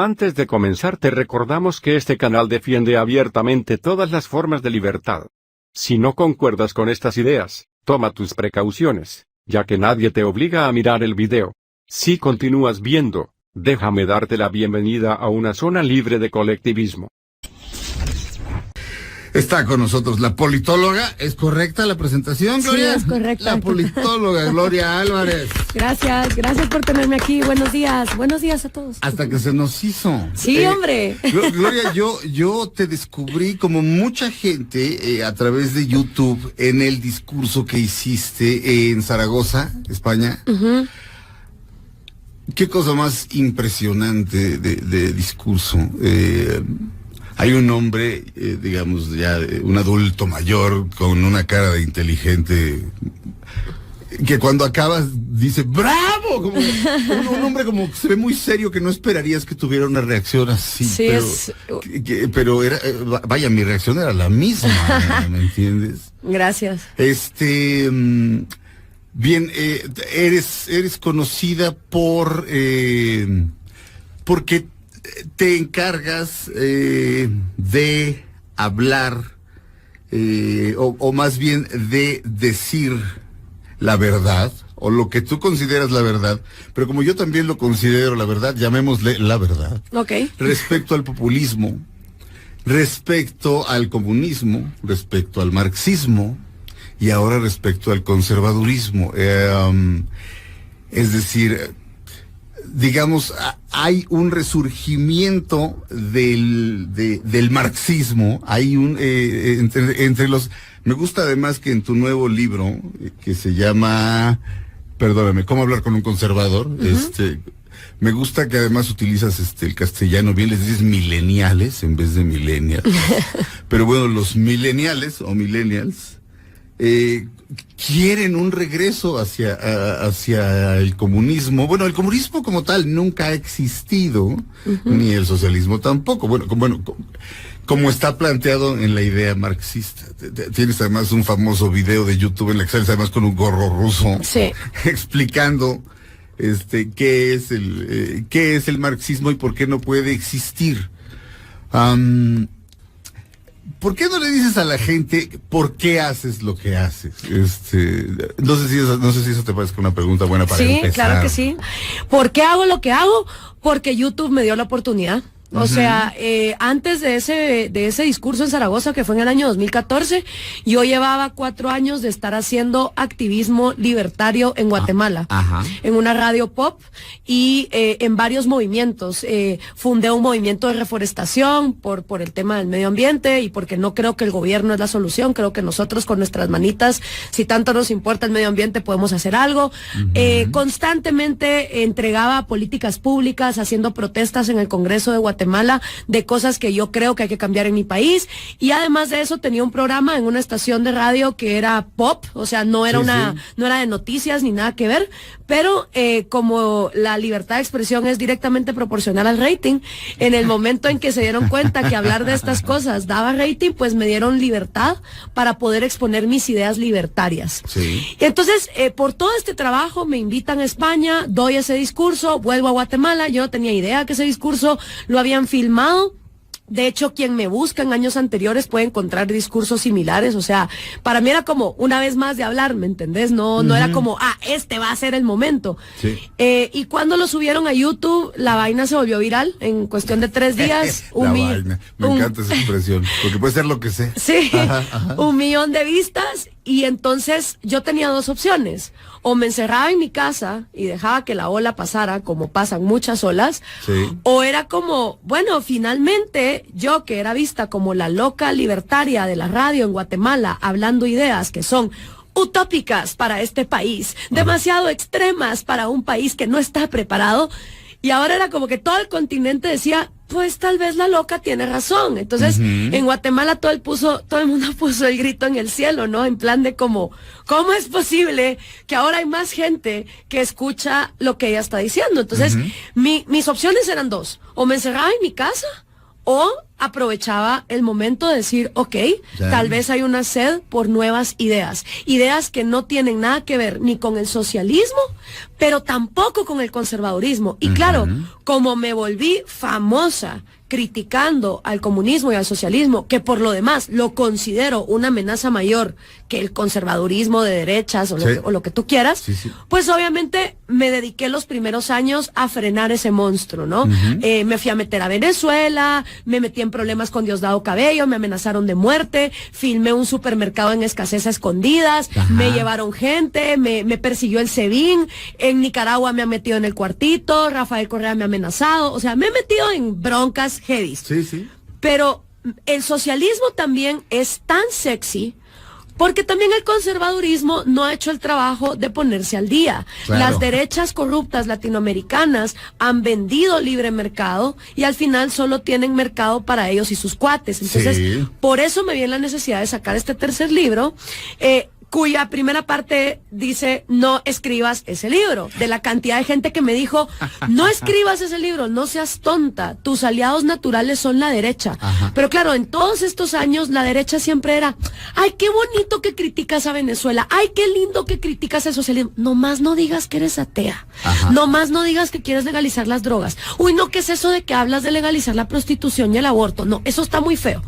Antes de comenzar te recordamos que este canal defiende abiertamente todas las formas de libertad. Si no concuerdas con estas ideas, toma tus precauciones, ya que nadie te obliga a mirar el video. Si continúas viendo, déjame darte la bienvenida a una zona libre de colectivismo. Está con nosotros la politóloga. ¿Es correcta la presentación, Gloria? Sí, es correcta. La politóloga Gloria Álvarez. Gracias por tenerme aquí. Buenos días a todos. Hasta que se nos hizo. Sí, hombre. Gloria, yo te descubrí como mucha gente a través de YouTube en el discurso que hiciste en Zaragoza, España. Uh-huh. Qué cosa más impresionante de discurso. Hay un hombre, digamos, ya un adulto mayor, con una cara de inteligente, que cuando acabas dice ¡bravo! Como un hombre como que se ve muy serio, que no esperarías que tuviera una reacción así. Sí, pero era, vaya, mi reacción era la misma, ¿me entiendes? Gracias. Bien, eres conocida porque te encargas de hablar, o más bien de decir la verdad, o lo que tú consideras la verdad, pero como yo también lo considero la verdad, llamémosle la verdad. Okay. Respecto al populismo, respecto al comunismo, respecto al marxismo, y ahora respecto al conservadurismo. Es decir, digamos, hay un resurgimiento del marxismo, hay un entre los. Me gusta además que en tu nuevo libro, que se llama, perdóname, ¿Cómo hablar con un conservador? Uh-huh. Me gusta que además utilizas el castellano, bien les dices mileniales en vez de millennials. Pero bueno, los mileniales o millennials quieren un regreso hacia el comunismo. Bueno, el comunismo como tal nunca ha existido, uh-huh, ni el socialismo tampoco. Bueno, como está planteado en la idea marxista. Tienes además un famoso video de YouTube en la que sales además con un gorro ruso, sí, explicando qué es el marxismo y por qué no puede existir. ¿Por qué no le dices a la gente por qué haces lo que haces? No sé si eso te parece una pregunta buena para empezar. Sí, claro que sí. ¿Por qué hago lo que hago? Porque YouTube me dio la oportunidad. O sea, antes de ese discurso en Zaragoza, que fue en el año 2014, yo llevaba 4 años de estar haciendo activismo libertario en Guatemala, en una radio pop y en varios movimientos. Fundé un movimiento de reforestación por el tema del medio ambiente y porque no creo que el gobierno es la solución. Creo que nosotros con nuestras manitas, si tanto nos importa el medio ambiente, podemos hacer algo. Constantemente entregaba políticas públicas, haciendo protestas en el Congreso de Guatemala de cosas que yo creo que hay que cambiar en mi país, y además de eso tenía un programa en una estación de radio que era pop, o sea, no era no era de noticias ni nada que ver, pero como la libertad de expresión es directamente proporcional al rating, en el momento en que se dieron cuenta que hablar de estas cosas daba rating, pues me dieron libertad para poder exponer mis ideas libertarias. Sí. Y entonces, por todo este trabajo me invitan a España, doy ese discurso, vuelvo a Guatemala. Yo no tenía idea que ese discurso lo habían filmado. De hecho, quien me busca en años anteriores puede encontrar discursos similares. O sea, para mí era como una vez más de hablar, ¿me entendés? No era como, este va a ser el momento. Sí. Y cuando lo subieron a YouTube, la vaina se volvió viral en cuestión de 3 días. Vaina. Me encanta esa expresión, porque puede ser lo que sea. Sí, 1 millón de vistas. Y entonces yo tenía 2 opciones. O me encerraba en mi casa y dejaba que la ola pasara, como pasan muchas olas, sí, o era como, bueno, finalmente yo, que era vista como la loca libertaria de la radio en Guatemala, hablando ideas que son utópicas para este país, demasiado extremas para un país que no está preparado, y ahora era como que todo el continente decía, pues tal vez la loca tiene razón. Entonces, en Guatemala todo el mundo puso el grito en el cielo, ¿no? En plan de como, ¿cómo es posible que ahora hay más gente que escucha lo que ella está diciendo? Entonces, mis opciones eran 2. O me encerraba en mi casa, o aprovechaba el momento de decir, ok, tal vez hay una sed por nuevas ideas que no tienen nada que ver ni con el socialismo, pero tampoco con el conservadurismo. Y claro, como me volví famosa criticando al comunismo y al socialismo, que por lo demás lo considero una amenaza mayor que el conservadurismo de derechas o lo que tú quieras, pues obviamente me dediqué los primeros años a frenar ese monstruo, ¿no? Me fui a meter a Venezuela, me metí en problemas con Diosdado Cabello, me amenazaron de muerte, filmé un supermercado en escasez a escondidas, me llevaron gente, me persiguió el SEBIN, en Nicaragua me han metido en el cuartito, Rafael Correa me ha amenazado, o sea, me he metido en broncas heavy. Pero el socialismo también es tan sexy porque también el conservadurismo no ha hecho el trabajo de ponerse al día. Las derechas corruptas latinoamericanas han vendido libre mercado y al final solo tienen mercado para ellos y sus cuates. Entonces, por eso me viene la necesidad de sacar este tercer libro, cuya primera parte dice, no escribas ese libro. De la cantidad de gente que me dijo, no escribas ese libro, no seas tonta, tus aliados naturales son la derecha. Pero claro, en todos estos años la derecha siempre era, ay, qué bonito que criticas a Venezuela, ay, qué lindo que criticas el socialismo. Nomás no digas que eres atea, nomás no digas que quieres legalizar las drogas. Uy, no, ¿qué es eso de que hablas de legalizar la prostitución y el aborto? No, eso está muy feo.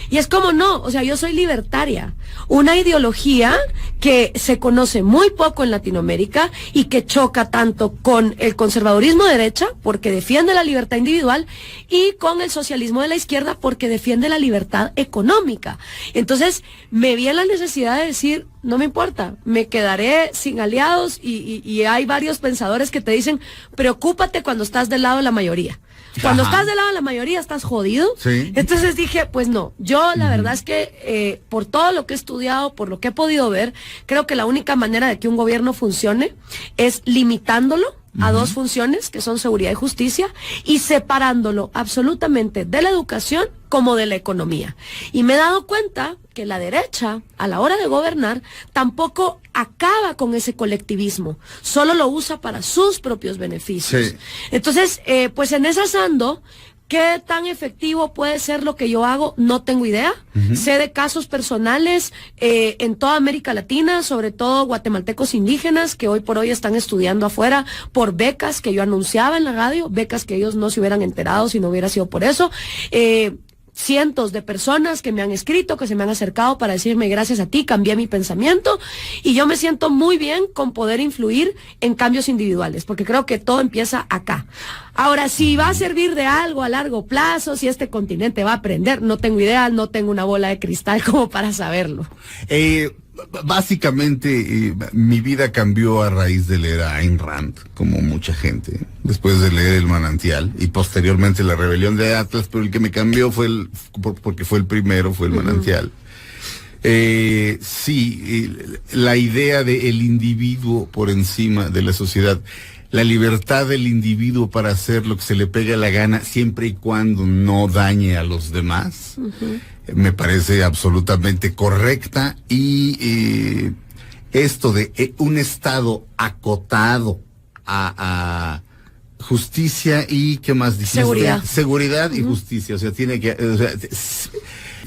Y es como no, o sea, yo soy libertaria, una ideología que se conoce muy poco en Latinoamérica y que choca tanto con el conservadurismo de derecha, porque defiende la libertad individual, y con el socialismo de la izquierda, porque defiende la libertad económica. Entonces, me vi en la necesidad de decir, no me importa, me quedaré sin aliados, y hay varios pensadores que te dicen, preocúpate cuando estás del lado de la mayoría. Cuando estás del lado de la mayoría estás jodido. Entonces dije, pues no, yo la verdad es que por todo lo que he estudiado, por lo que he podido ver, creo que la única manera de que un gobierno funcione es limitándolo a dos funciones, que son seguridad y justicia, y separándolo absolutamente de la educación como de la economía. Y me he dado cuenta que la derecha, a la hora de gobernar, tampoco acaba con ese colectivismo, solo lo usa para sus propios beneficios. Entonces, pues en esas ando. ¿Qué tan efectivo puede ser lo que yo hago? No tengo idea. Sé de casos personales en toda América Latina, sobre todo guatemaltecos indígenas que hoy por hoy están estudiando afuera por becas que yo anunciaba en la radio, becas que ellos no se hubieran enterado si no hubiera sido por eso. Cientos de personas que me han escrito, que se me han acercado para decirme, gracias a ti cambié mi pensamiento, y yo me siento muy bien con poder influir en cambios individuales, porque creo que todo empieza acá. Ahora, si va a servir de algo a largo plazo, si este continente va a aprender, no tengo idea, no tengo una bola de cristal como para saberlo. Básicamente, mi vida cambió a raíz de leer a Ayn Rand, como mucha gente, después de leer El Manantial y posteriormente La Rebelión de Atlas, pero el que me cambió fue porque fue el primero, fue El Manantial. La idea de el individuo por encima de la sociedad, la libertad del individuo para hacer lo que se le pegue la gana, siempre y cuando no dañe a los demás, me parece absolutamente correcta, y esto de un Estado acotado a justicia y ¿qué más dijiste? Seguridad y justicia, o sea, tiene que...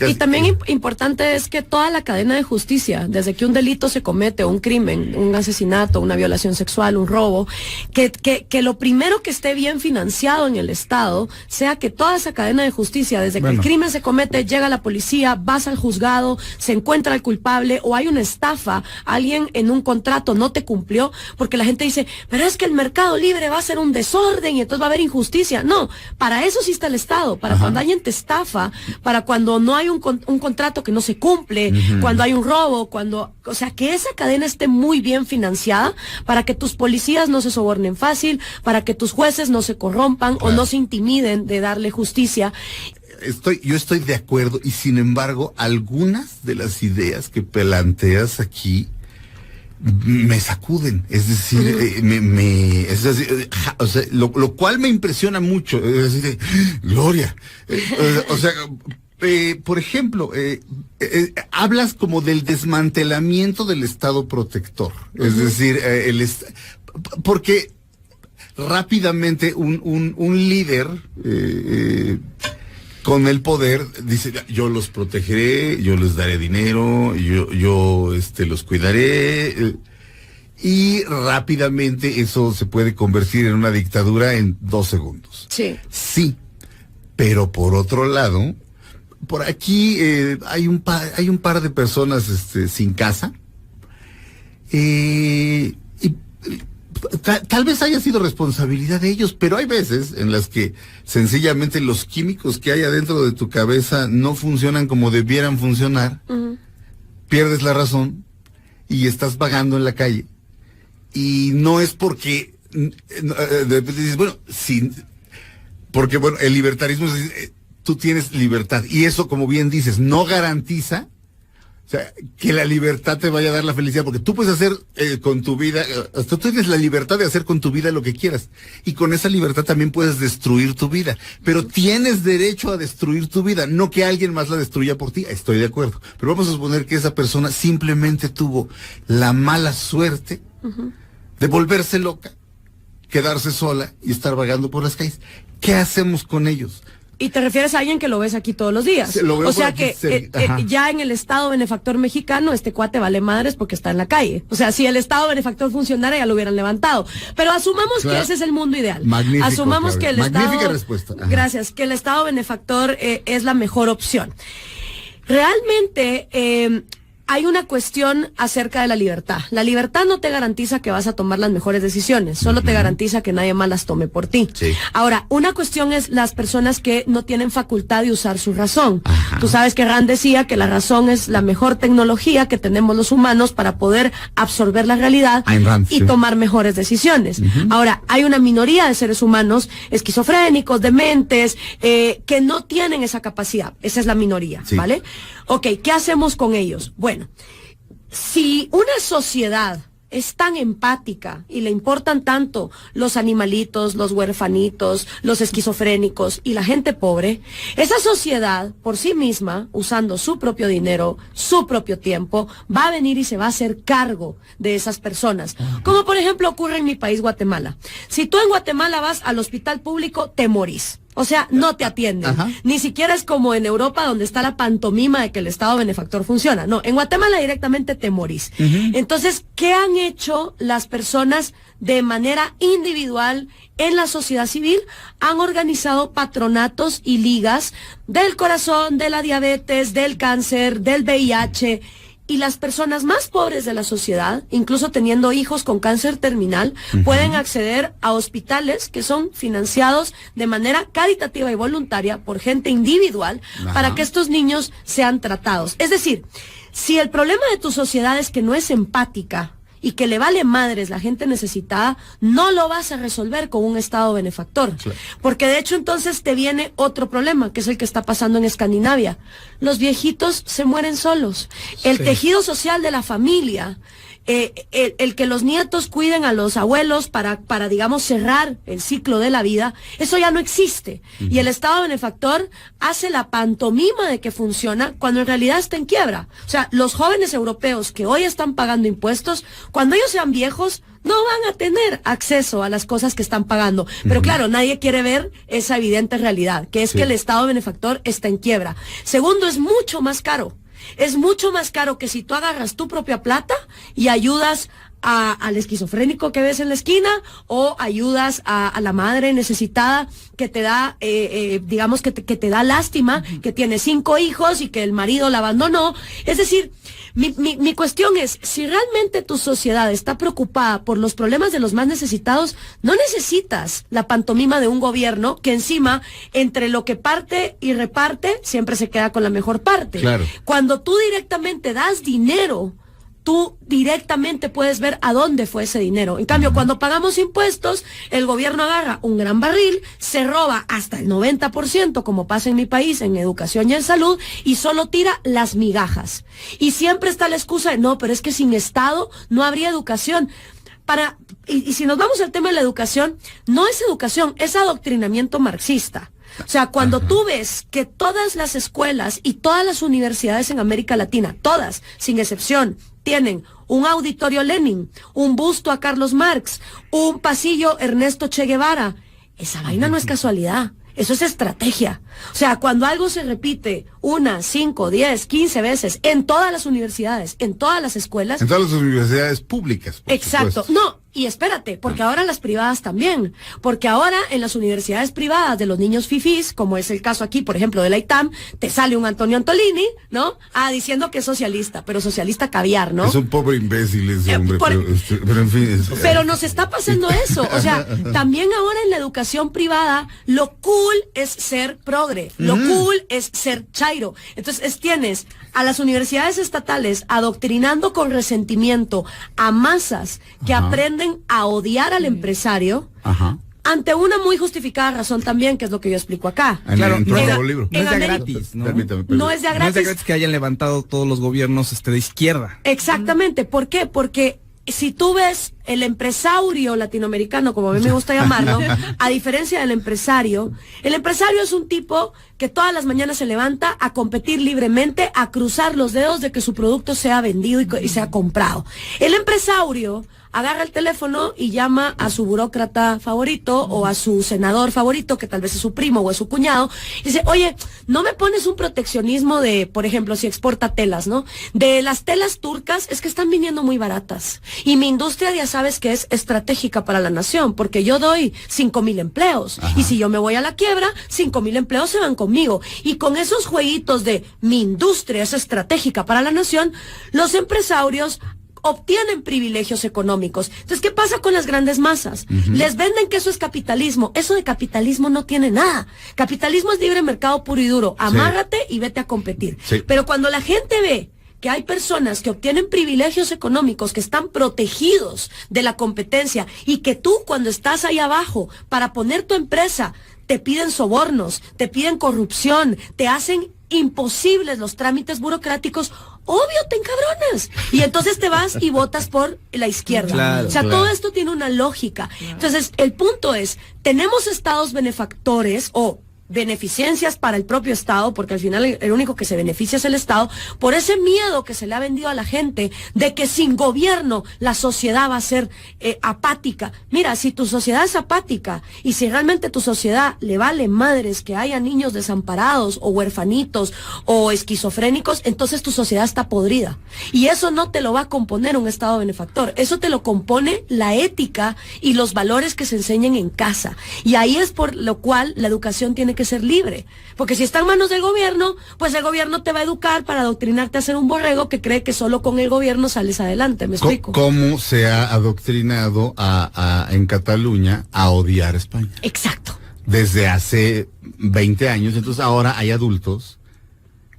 Y también importante es que toda la cadena de justicia, desde que un delito se comete, un crimen, un asesinato, una violación sexual, un robo, que lo primero que esté bien financiado en el Estado sea que toda esa cadena de justicia, desde que el crimen se comete, llega la policía, vas al juzgado, se encuentra al culpable, o hay una estafa, alguien en un contrato no te cumplió, porque la gente dice, pero es que el mercado libre va a ser un desorden y entonces va a haber injusticia. No, para eso sí está el Estado, para cuando alguien te estafa, para cuando no hay un contrato que no se cumple, cuando hay un robo, o sea, que esa cadena esté muy bien financiada para que tus policías no se sobornen fácil, para que tus jueces no se corrompan o no se intimiden de darle justicia. Yo estoy de acuerdo, y sin embargo, algunas de las ideas que planteas aquí me sacuden, es decir, o sea, lo cual me impresiona mucho, es decir, Gloria, o sea, por ejemplo, hablas como del desmantelamiento del Estado protector, es decir, porque rápidamente un líder con el poder dice, yo los protegeré, yo les daré dinero, yo los cuidaré, y rápidamente eso se puede convertir en una dictadura en 2 segundos. Sí, pero por otro lado, por aquí hay un par de personas sin casa, tal vez haya sido responsabilidad de ellos, pero hay veces en las que sencillamente los químicos que hay adentro de tu cabeza no funcionan como debieran funcionar, pierdes la razón y estás vagando en la calle. Y no es porque de repente dices, porque el libertarismo es, tú tienes libertad, y eso, como bien dices, no garantiza, o sea, que la libertad te vaya a dar la felicidad, porque tú puedes hacer con tu vida, tú tienes la libertad de hacer con tu vida lo que quieras, y con esa libertad también puedes destruir tu vida, pero tienes derecho a destruir tu vida, no que alguien más la destruya por ti. Estoy de acuerdo, pero vamos a suponer que esa persona simplemente tuvo la mala suerte de volverse loca, quedarse sola y estar vagando por las calles. ¿Qué hacemos con ellos? Y te refieres a alguien que lo ves aquí todos los días. O sea que ya en el Estado benefactor mexicano, este cuate vale madres porque está en la calle. O sea, si el Estado benefactor funcionara, ya lo hubieran levantado. Pero asumamos que ese es el mundo ideal. Magnífico, asumamos que el magnífica Estado... respuesta. Gracias, que el Estado benefactor es la mejor opción. Realmente... hay una cuestión acerca de la libertad. La libertad no te garantiza que vas a tomar las mejores decisiones, solo te garantiza que nadie más las tome por ti. Sí. Ahora, una cuestión es las personas que no tienen facultad de usar su razón. Tú sabes que Rand decía que la razón es la mejor tecnología que tenemos los humanos para poder absorber la realidad y tomar mejores decisiones. Ahora, hay una minoría de seres humanos esquizofrénicos, dementes, que no tienen esa capacidad. Esa es la minoría, ¿vale? Ok, ¿qué hacemos con ellos? Bueno, si una sociedad es tan empática y le importan tanto los animalitos, los huerfanitos, los esquizofrénicos y la gente pobre, esa sociedad por sí misma, usando su propio dinero, su propio tiempo, va a venir y se va a hacer cargo de esas personas. Como por ejemplo ocurre en mi país, Guatemala. Si tú en Guatemala vas al hospital público, te morís. O sea, no te atienden. Ni siquiera es como en Europa, donde está la pantomima de que el Estado benefactor funciona. No, en Guatemala directamente te morís. Entonces, ¿qué han hecho las personas de manera individual en la sociedad civil? Han organizado patronatos y ligas del corazón, de la diabetes, del cáncer, del VIH. Y las personas más pobres de la sociedad, incluso teniendo hijos con cáncer terminal, pueden acceder a hospitales que son financiados de manera caritativa y voluntaria por gente individual para que estos niños sean tratados. Es decir, si el problema de tu sociedad es que no es empática y que le vale madres la gente necesitada, no lo vas a resolver con un Estado benefactor. Porque de hecho entonces te viene otro problema, que es el que está pasando en Escandinavia. Los viejitos se mueren solos. El tejido social de la familia, el que los nietos cuiden a los abuelos para digamos, cerrar el ciclo de la vida, eso ya no existe. Y el Estado benefactor hace la pantomima de que funciona cuando en realidad está en quiebra. O sea, los jóvenes europeos que hoy están pagando impuestos, cuando ellos sean viejos, no van a tener acceso a las cosas que están pagando. Pero claro, nadie quiere ver esa evidente realidad, que es que el Estado benefactor está en quiebra. Segundo, es mucho más caro. Es mucho más caro que si tú agarras tu propia plata y ayudas al esquizofrénico que ves en la esquina, o ayudas a la madre necesitada que te da, digamos que te da lástima, que tiene 5 hijos y que el marido la abandonó. Es decir, mi cuestión es, si realmente tu sociedad está preocupada por los problemas de los más necesitados, no necesitas la pantomima de un gobierno que encima, entre lo que parte y reparte, siempre se queda con la mejor parte. Cuando tú directamente das dinero, tú directamente puedes ver a dónde fue ese dinero. En cambio, cuando pagamos impuestos, el gobierno agarra un gran barril, se roba hasta el 90%, como pasa en mi país, en educación y en salud, y solo tira las migajas. Y siempre está la excusa de, no, pero es que sin Estado no habría educación. Y si nos vamos al tema de la educación, no es educación, es adoctrinamiento marxista. O sea, cuando tú ves que todas las escuelas y todas las universidades en América Latina, todas, sin excepción, tienen un auditorio Lenin, un busto a Carlos Marx, un pasillo Ernesto Che Guevara, esa vaina no es casualidad. Eso es estrategia. O sea, cuando algo se repite 1, 5, 10, 15 veces en todas las universidades, en todas las escuelas. En todas las universidades públicas. Exacto. Supuesto. No, y espérate, porque ahora las privadas también. Porque ahora en las universidades privadas de los niños fifís, como es el caso aquí, por ejemplo, de la ITAM, te sale un Antonio Antolini, ¿no? Diciendo que es socialista, pero socialista caviar, ¿no? Es un pobre imbécil ese hombre, pero en fin. Pero nos está pasando eso. O sea, también ahora en la educación privada, lo cool es ser progre, lo cool es ser chairo. Entonces tienes a las universidades estatales adoctrinando con resentimiento a masas que aprenden a odiar al empresario. Ante una muy justificada razón también, que es lo que yo explico acá. Claro, no es de gratis, ¿no? Permítame. No es de gratis. No es de gratis que hayan levantado todos los gobiernos de izquierda. Exactamente. ¿Por qué? Porque si tú ves el empresario latinoamericano, como a mí me gusta llamarlo, a diferencia del empresario es un tipo que todas las mañanas se levanta a competir libremente, a cruzar los dedos de que su producto sea vendido y sea comprado. El empresario agarra el teléfono y llama a su burócrata favorito o a su senador favorito, que tal vez es su primo o es su cuñado, y dice, oye, ¿no me pones un proteccionismo de, por ejemplo, si exporta telas, ¿no? De las telas turcas, es que están viniendo muy baratas. Y mi industria ya sabes que es estratégica para la nación, porque yo doy 5,000 empleos. Y si yo me voy a la quiebra, 5,000 empleos se van conmigo. Y con esos jueguitos de mi industria es estratégica para la nación, los empresarios obtienen privilegios económicos. Entonces, ¿qué pasa con las grandes masas? Les venden que eso es capitalismo. Eso de capitalismo no tiene nada. Capitalismo es libre mercado puro y duro. Amárrate y vete a competir. Pero cuando la gente ve que hay personas que obtienen privilegios económicos, que están protegidos de la competencia, y que tú, cuando estás ahí abajo para poner tu empresa, te piden sobornos, te piden corrupción, te hacen imposibles los trámites burocráticos, obvio te encabronas. Y entonces te vas y votas por la izquierda. Claro, o sea, todo esto tiene una lógica. Entonces, el punto es, tenemos estados benefactores o beneficencias para el propio Estado, porque al final el único que se beneficia es el Estado, por ese miedo que se le ha vendido a la gente de que sin gobierno la sociedad va a ser apática. Mira, si tu sociedad es apática y si realmente tu sociedad le vale madres que haya niños desamparados o huerfanitos o esquizofrénicos, entonces tu sociedad está podrida. Y eso no te lo va a componer un Estado benefactor, eso te lo compone la ética y los valores que se enseñan en casa. Y ahí es por lo cual la educación tiene que ser libre, porque si está en manos del gobierno, pues el gobierno te va a educar para adoctrinarte a ser un borrego que cree que solo con el gobierno sales adelante. ¿Me explico? ¿Cómo se ha adoctrinado en Cataluña a odiar a España? Exacto. Desde hace 20 años, entonces ahora hay adultos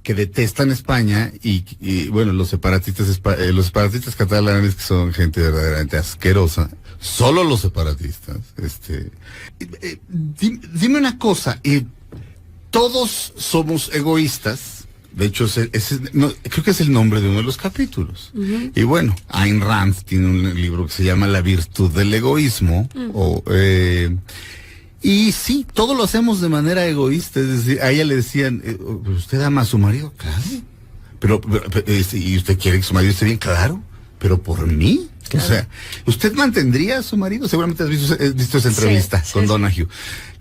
que detestan España y bueno, los separatistas catalanes, que son gente verdaderamente asquerosa, solo los separatistas. Dime una cosa, todos somos egoístas. De hecho, creo que es el nombre de uno de los capítulos. Y bueno, Ayn Rand tiene un libro que se llama La virtud del egoísmo. Y sí, todo lo hacemos de manera egoísta. Es decir, a ella le decían, ¿usted ama a su marido? Claro. Pero ¿y usted quiere que su marido esté bien? Claro. ¿Pero por mí? Claro. O sea, ¿usted mantendría a su marido? Seguramente has visto esa entrevista con Donahue.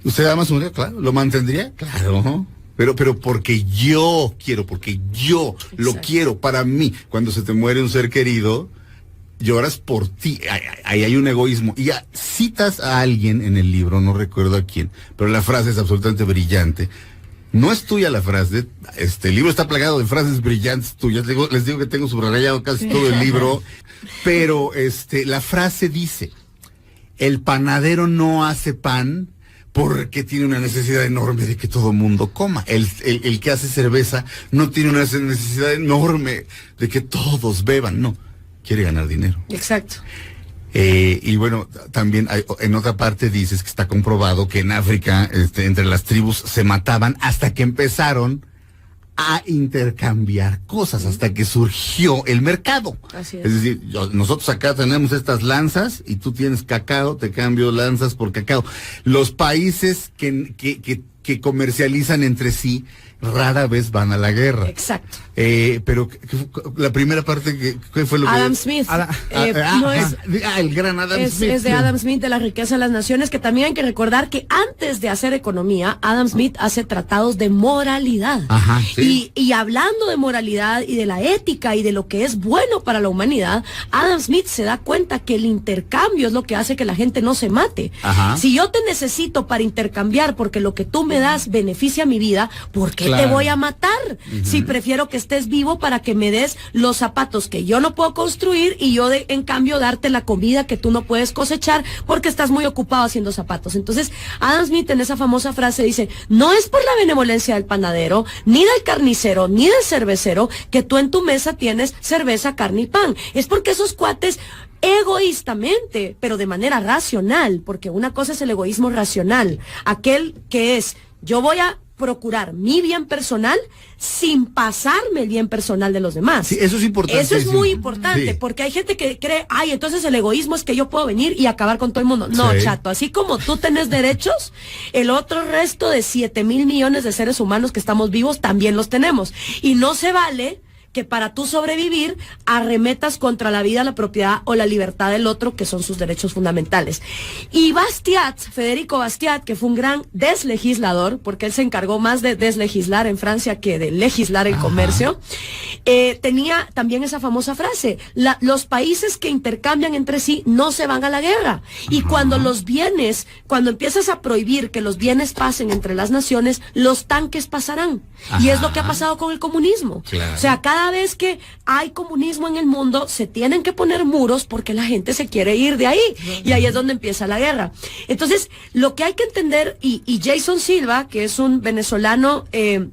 ¿Usted ama a su marido? Claro. ¿Lo mantendría? Claro. Pero porque yo quiero, porque yo lo quiero para mí. Cuando se te muere un ser querido, lloras por ti. Ahí hay un egoísmo. Y ya citas a alguien en el libro, no recuerdo a quién, pero la frase es absolutamente brillante. No es tuya la frase, el libro está plagado de frases brillantes tuyas, les digo que tengo subrayado casi todo el libro, pero la frase dice, el panadero no hace pan porque tiene una necesidad enorme de que todo mundo coma. El que hace cerveza no tiene una necesidad enorme de que todos beban, no, quiere ganar dinero. Exacto. Y bueno, también en otra parte dices que está comprobado que en África, entre las tribus se mataban hasta que empezaron a intercambiar cosas, hasta que surgió el mercado. Así es. Es decir, nosotros acá tenemos estas lanzas y tú tienes cacao, te cambio lanzas por cacao. Los países que comercializan entre sí rara vez van a la guerra. Exacto. Pero la primera parte, ¿qué fue lo que... Adam Smith. El gran Adam Smith. Es de Adam Smith, de La riqueza de las naciones, que también hay que recordar que antes de hacer economía, Adam Smith hace tratados de moralidad. Ajá, sí. Y hablando de moralidad y de la ética y de lo que es bueno para la humanidad, Adam Smith se da cuenta que el intercambio es lo que hace que la gente no se mate. Ajá. Si yo te necesito para intercambiar porque lo que tú me das beneficia mi vida, ¿por qué te voy a matar? Si prefiero que estés vivo para que me des los zapatos que yo no puedo construir y yo en cambio darte la comida que tú no puedes cosechar porque estás muy ocupado haciendo zapatos. Entonces, Adam Smith en esa famosa frase dice, no es por la benevolencia del panadero, ni del carnicero, ni del cervecero, que tú en tu mesa tienes cerveza, carne y pan. Es porque esos cuates egoístamente, pero de manera racional, porque una cosa es el egoísmo racional, aquel que es, yo voy a procurar mi bien personal sin pasarme el bien personal de los demás. Sí, eso es importante. Eso es muy importante, sí. Porque hay gente que cree, ay, entonces el egoísmo es que yo puedo venir y acabar con todo el mundo. No, sí. chato, así como tú tenés derechos, el otro resto de 7,000 millones de seres humanos que estamos vivos también los tenemos. Y no se vale que para tú sobrevivir arremetas contra la vida, la propiedad o la libertad del otro, que son sus derechos fundamentales. Y Bastiat, Federico Bastiat, que fue un gran deslegislador, porque él se encargó más de deslegislar en Francia que de legislar en comercio, tenía también esa famosa frase, los países que intercambian entre sí no se van a la guerra. Y cuando los bienes, cuando empiezas a prohibir que los bienes pasen entre las naciones, los tanques pasarán. Y es lo que ha pasado con el comunismo. Claro. O sea, cada vez que hay comunismo en el mundo, se tienen que poner muros porque la gente se quiere ir de ahí. Y ahí es donde empieza la guerra. Entonces, lo que hay que entender, y Jason Silva, que es un venezolano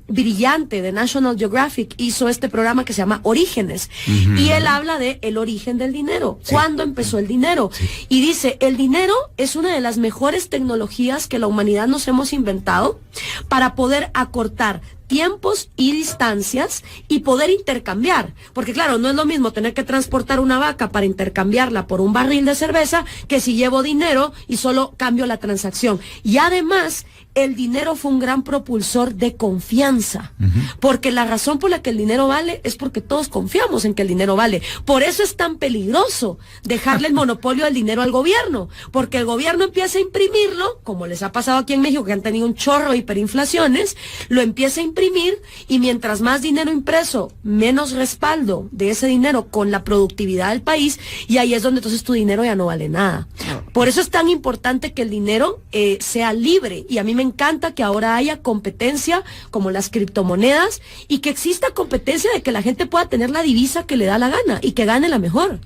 brillante de National Geographic, hizo este programa que se llama Orígenes. Y él habla de el origen del dinero. Sí. ¿Cuándo empezó el dinero? Sí. Y dice, el dinero es una de las mejores tecnologías que la humanidad nos hemos inventado para poder acortar tiempos y distancias y poder intercambiar, porque claro, no es lo mismo tener que transportar una vaca para intercambiarla por un barril de cerveza que si llevo dinero y solo cambio la transacción. Y además, el dinero fue un gran propulsor de confianza, porque la razón por la que el dinero vale es porque todos confiamos en que el dinero vale. Por eso es tan peligroso dejarle el monopolio del dinero al gobierno, porque el gobierno empieza a imprimirlo, como les ha pasado aquí en México, que han tenido un chorro de hiperinflaciones, lo empieza a imprimir, y mientras más dinero impreso, menos respaldo de ese dinero con la productividad del país, y ahí es donde entonces tu dinero ya no vale nada. Por eso es tan importante que el dinero sea libre, y a mí me encanta que ahora haya competencia como las criptomonedas, y que exista competencia de que la gente pueda tener la divisa que le da la gana y que gane la mejor.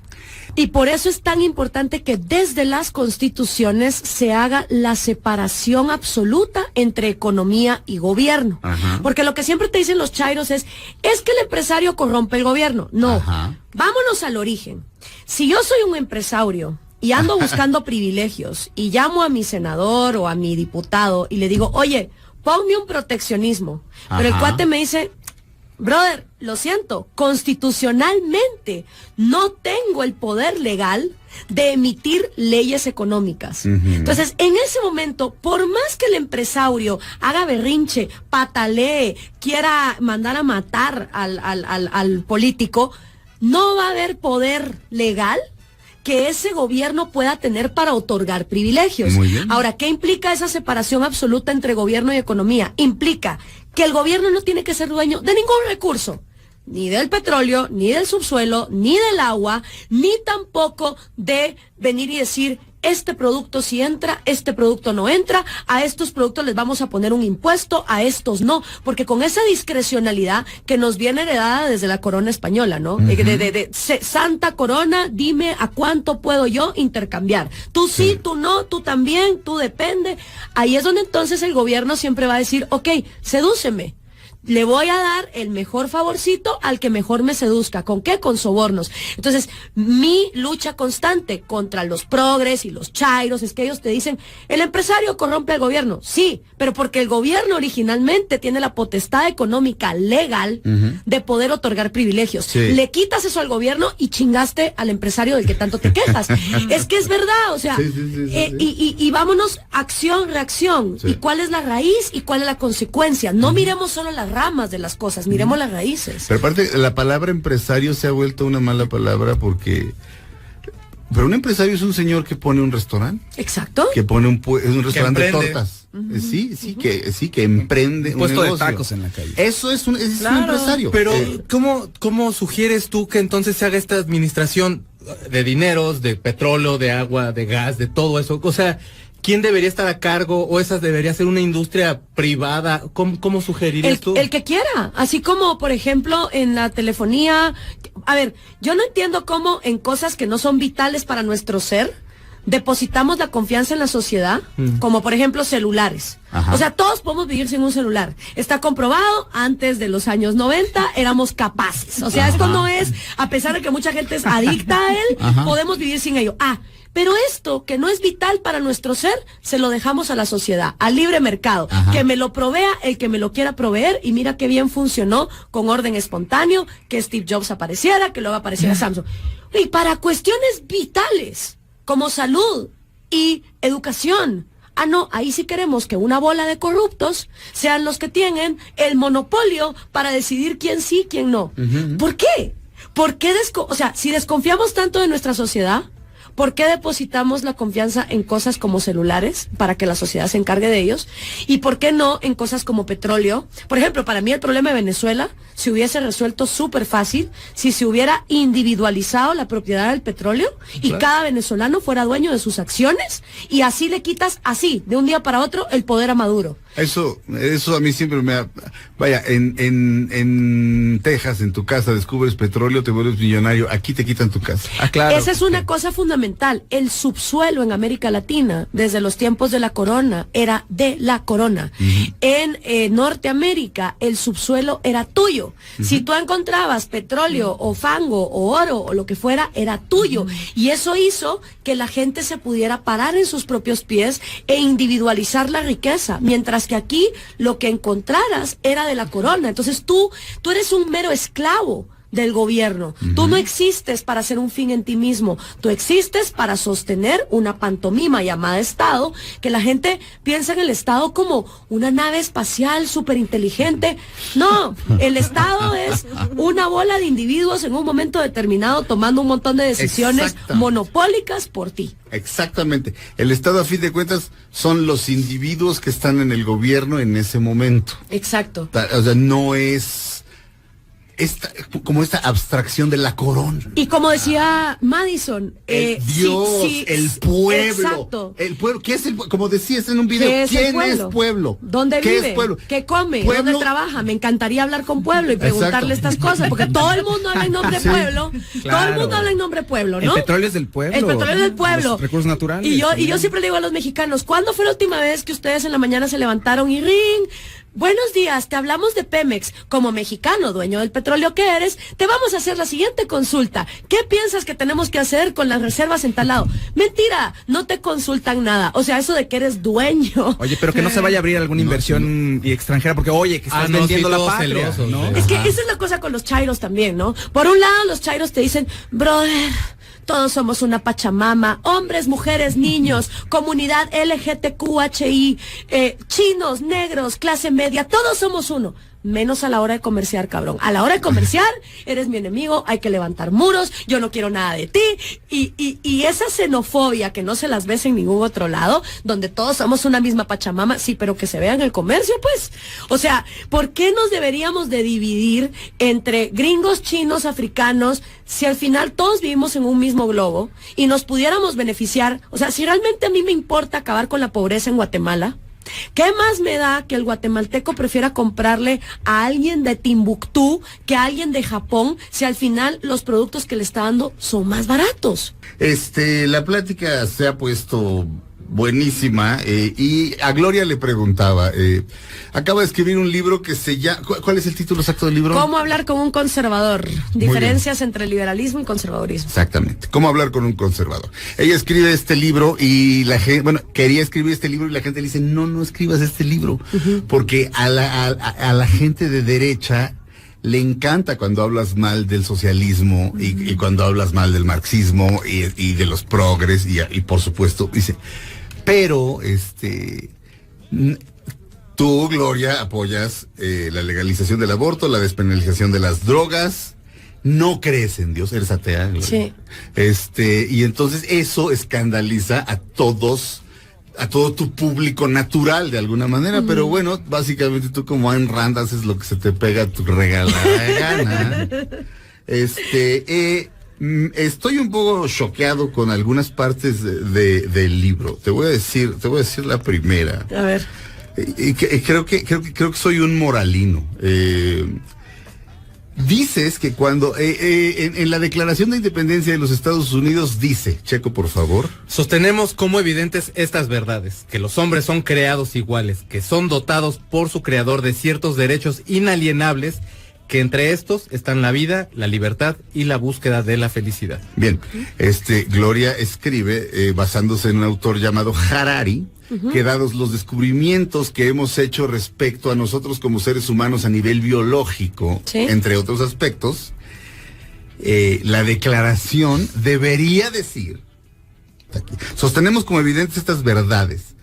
Y por eso es tan importante que desde las constituciones se haga la separación absoluta entre economía y gobierno. Porque lo que siempre te dicen los chairos es que el empresario corrompe el gobierno. No, vámonos al origen. Si yo soy un empresario y ando buscando privilegios y llamo a mi senador o a mi diputado y le digo, oye, ponme un proteccionismo. Pero el cuate me dice, brother, lo siento, constitucionalmente no tengo el poder legal de emitir leyes económicas. Entonces, en ese momento, por más que el empresario haga berrinche, patalee, quiera mandar a matar al político, no va a haber poder legal que ese gobierno pueda tener para otorgar privilegios. Muy bien. Ahora, ¿qué implica esa separación absoluta entre gobierno y economía? Implica que el gobierno no tiene que ser dueño de ningún recurso, ni del petróleo, ni del subsuelo, ni del agua, ni tampoco de venir y decir, este producto sí entra, este producto no entra, a estos productos les vamos a poner un impuesto, a estos no, porque con esa discrecionalidad que nos viene heredada desde la corona española, ¿no? Santa corona, dime a cuánto puedo yo intercambiar. Tú sí, tú no, tú también, tú depende. Ahí es donde entonces el gobierno siempre va a decir, ok, sedúceme. Le voy a dar el mejor favorcito al que mejor me seduzca. ¿Con qué? Con sobornos. Entonces, mi lucha constante contra los progres y los chairos es que ellos te dicen, el empresario corrompe al gobierno. Sí, pero porque el gobierno originalmente tiene la potestad económica legal de poder otorgar privilegios. Sí. Le quitas eso al gobierno y chingaste al empresario del que tanto te quejas. Es que es verdad, o sea, y vámonos acción, reacción. Sí. ¿Y cuál es la raíz y cuál es la consecuencia? No miremos solo la ramas de las cosas, miremos las raíces. Pero aparte, la palabra empresario se ha vuelto una mala palabra porque... Pero un empresario es un señor que pone un restaurante. Exacto. Que pone un restaurante de emprende. tortas. Que emprende Un puesto de negocio. tacos en la calle. Eso es un empresario. Pero, ¿cómo sugieres tú que entonces se haga esta administración de dineros, de petróleo, de agua, de gas, de todo eso? O sea, ¿quién debería estar a cargo o esa debería ser una industria privada? ¿Cómo sugerirías tú? El que quiera, así como por ejemplo en la telefonía. A ver, yo no entiendo cómo en cosas que no son vitales para nuestro ser depositamos la confianza en la sociedad, como por ejemplo celulares. Ajá. O sea, todos podemos vivir sin un celular. Está comprobado, antes de los años 90 éramos capaces. O sea, esto no es, a pesar de que mucha gente es adicta a él, podemos vivir sin ello. Pero esto, que no es vital para nuestro ser, se lo dejamos a la sociedad, al libre mercado. Que me lo provea el que me lo quiera proveer, y mira qué bien funcionó con orden espontáneo, que Steve Jobs apareciera, que luego apareciera Samsung. Y para cuestiones vitales, como salud y educación. No, ahí sí queremos que una bola de corruptos sean los que tienen el monopolio para decidir quién sí, quién no. ¿Por qué? ¿Por qué o sea, si desconfiamos tanto de nuestra sociedad, ¿por qué depositamos la confianza en cosas como celulares para que la sociedad se encargue de ellos? ¿Y por qué no en cosas como petróleo? Por ejemplo, para mí el problema de Venezuela se hubiese resuelto súper fácil si se hubiera individualizado la propiedad del petróleo y cada venezolano fuera dueño de sus acciones, y así le quitas así, de un día para otro, el poder a Maduro. Eso a mí siempre me ha... Vaya, en Texas, en tu casa, descubres petróleo, te vuelves millonario, aquí te quitan tu casa. Claro. Esa es una cosa fundamental. El subsuelo en América Latina, desde los tiempos de la corona, era de la corona. En Norteamérica, el subsuelo era tuyo. Si tú encontrabas petróleo o fango o oro o lo que fuera, era tuyo. Y eso hizo que la gente se pudiera parar en sus propios pies e individualizar la riqueza, mientras que aquí lo que encontraras era de la corona. Entonces tú eres un mero esclavo del gobierno. Tú no existes para ser un fin en ti mismo. Tú existes para sostener una pantomima llamada Estado, que la gente piensa en el Estado como una nave espacial súper inteligente. No, el Estado es una bola de individuos en un momento determinado tomando un montón de decisiones monopólicas por ti. Exactamente. El Estado, a fin de cuentas, son los individuos que están en el gobierno en ese momento. Exacto. O sea, no es como esta abstracción de la corona. Y como decía Madison, Dios, el pueblo. Exacto. El pueblo, ¿qué es el pueblo? Como decías en un video, ¿quién es pueblo? ¿Dónde ¿Qué vive? es pueblo? ¿Qué come? Pueblo... ¿Dónde trabaja? Me encantaría hablar con pueblo y preguntarle estas cosas, porque todo el mundo habla en nombre de pueblo. Claro. Todo el mundo habla en nombre de pueblo, ¿no? El petróleo es del pueblo. El petróleo es del pueblo. Los recursos naturales. Y yo siempre le digo a los mexicanos, ¿cuándo fue la última vez que ustedes en la mañana se levantaron y ring? Buenos días, te hablamos de Pemex. Como mexicano, dueño del petróleo que eres, te vamos a hacer la siguiente consulta. ¿Qué piensas que tenemos que hacer con las reservas en tal lado? Mentira, no te consultan nada. O sea, eso de que eres dueño. Oye, pero que no se vaya a abrir alguna inversión y extranjera, porque oye, que estás vendiendo la patria, celosos, ¿no? Es que esa es la cosa con los chairos también, ¿no? Por un lado, los chairos te dicen, brother, todos somos una pachamama, hombres, mujeres, niños, comunidad LGTQHI, chinos, negros, clase media, todos somos uno. Menos a la hora de comerciar, cabrón. A la hora de comerciar, eres mi enemigo, hay que levantar muros, yo no quiero nada de ti. Y esa xenofobia que no se las ves en ningún otro lado, donde todos somos una misma pachamama, sí, pero que se vea en el comercio, pues. O sea, ¿por qué nos deberíamos de dividir entre gringos, chinos, africanos, si al final todos vivimos en un mismo globo y nos pudiéramos beneficiar? O sea, si realmente a mí me importa acabar con la pobreza en Guatemala, ¿qué más me da que el guatemalteco prefiera comprarle a alguien de Timbuktu que a alguien de Japón, si al final los productos que le está dando son más baratos? La plática se ha puesto buenísima, y a Gloria le preguntaba, acaba de escribir un libro que se llama, ¿cuál es el título exacto del libro? ¿Cómo hablar con un conservador? Diferencias entre liberalismo y conservadurismo. Exactamente, ¿cómo hablar con un conservador? Ella escribe este libro y la gente, bueno, quería escribir este libro y la gente le dice, no escribas este libro, porque a la gente de derecha le encanta cuando hablas mal del socialismo y cuando hablas mal del marxismo y de los progres y por supuesto, dice, pero Tú, Gloria, apoyas la legalización del aborto, la despenalización de las drogas. No crees en Dios, eres atea, Gloria. Sí. Y entonces eso escandaliza a todo tu público natural de alguna manera, pero bueno, básicamente tú como Ayn Rand haces lo que se te pega a tu regalada gana. Estoy un poco choqueado con algunas partes del libro. Te voy a decir la primera. A ver. Creo que soy un moralino. Dices que cuando en la Declaración de Independencia de los Estados Unidos dice, Checo, por favor. Sostenemos como evidentes estas verdades, que los hombres son creados iguales, que son dotados por su creador de ciertos derechos inalienables, que entre estos están la vida, la libertad y la búsqueda de la felicidad. Bien, Gloria escribe basándose en un autor llamado Harari, que dados los descubrimientos que hemos hecho respecto a nosotros como seres humanos a nivel biológico, ¿sí?, entre otros aspectos, la declaración debería decir, sostenemos como evidentes estas verdades,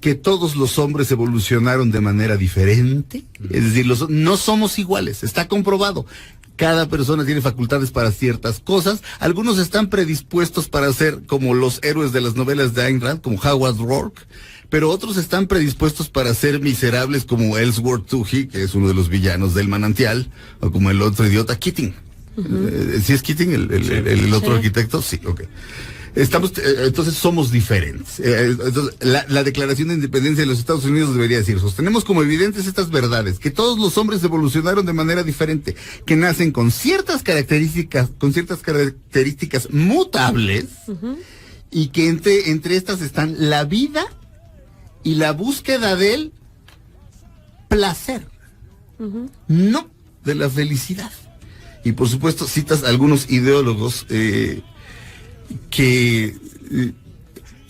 que todos los hombres evolucionaron de manera diferente, es decir, no somos iguales, está comprobado. Cada persona tiene facultades para ciertas cosas. Algunos están predispuestos para ser como los héroes de las novelas de Ayn Rand, como Howard Rourke, pero otros están predispuestos para ser miserables como Ellsworth Toohey, que es uno de los villanos del Manantial, o como el otro idiota Keating. ¿Sí es Keating el otro arquitecto? Sí, ok. Entonces somos diferentes. Entonces, la Declaración de Independencia de los Estados Unidos debería decir, sostenemos como evidentes estas verdades, que todos los hombres evolucionaron de manera diferente, que nacen con ciertas características mutables, y que entre estas están la vida y la búsqueda del placer, no de la felicidad. Y por supuesto citas a algunos ideólogos que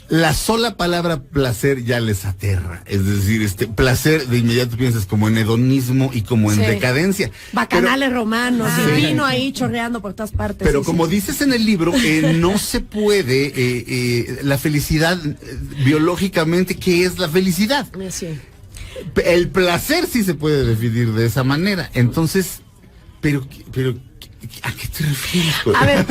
la sola palabra placer ya les aterra, es decir, placer de inmediato piensas como en hedonismo y como en decadencia. Bacanales romanos y vino ahí chorreando por todas partes. Pero como dices en el libro, no se puede, la felicidad, biológicamente, ¿qué es la felicidad? Sí. El placer sí se puede definir de esa manera, entonces, pero ¿a qué te refieres? A ver,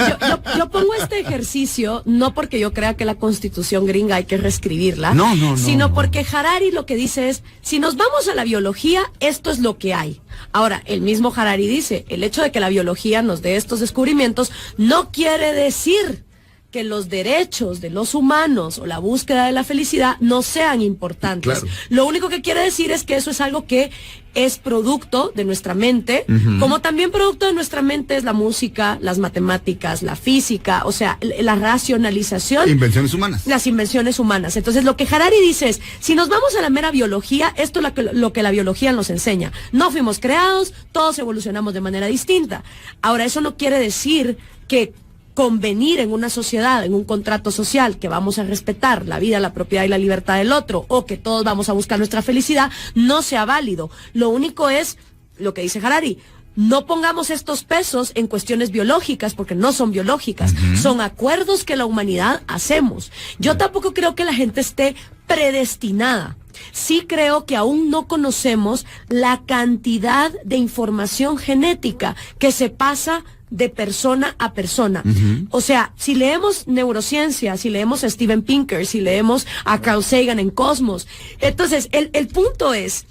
yo pongo este ejercicio no porque yo crea que la Constitución gringa hay que reescribirla, sino porque Harari lo que dice es, si nos vamos a la biología, esto es lo que hay. Ahora, el mismo Harari dice, el hecho de que la biología nos dé estos descubrimientos no quiere decir que los derechos de los humanos o la búsqueda de la felicidad no sean importantes. Claro. Lo único que quiere decir es que eso es algo que es producto de nuestra mente, como también producto de nuestra mente es la música, las matemáticas, la física, o sea, la racionalización. Invenciones humanas. Las invenciones humanas. Entonces, lo que Harari dice es, si nos vamos a la mera biología, esto es lo que la biología nos enseña. No fuimos creados, todos evolucionamos de manera distinta. Ahora, eso no quiere decir que convenir en una sociedad, en un contrato social, que vamos a respetar la vida, la propiedad y la libertad del otro, o que todos vamos a buscar nuestra felicidad, no sea válido. Lo único es, lo que dice Harari, no pongamos estos pesos en cuestiones biológicas, porque no son biológicas, son acuerdos que la humanidad hacemos. Yo tampoco creo que la gente esté predestinada. Sí creo que aún no conocemos la cantidad de información genética que se pasa de persona a persona. O sea, si leemos neurociencia, si leemos a Steven Pinker, si leemos a Carl Sagan en Cosmos, entonces el punto es,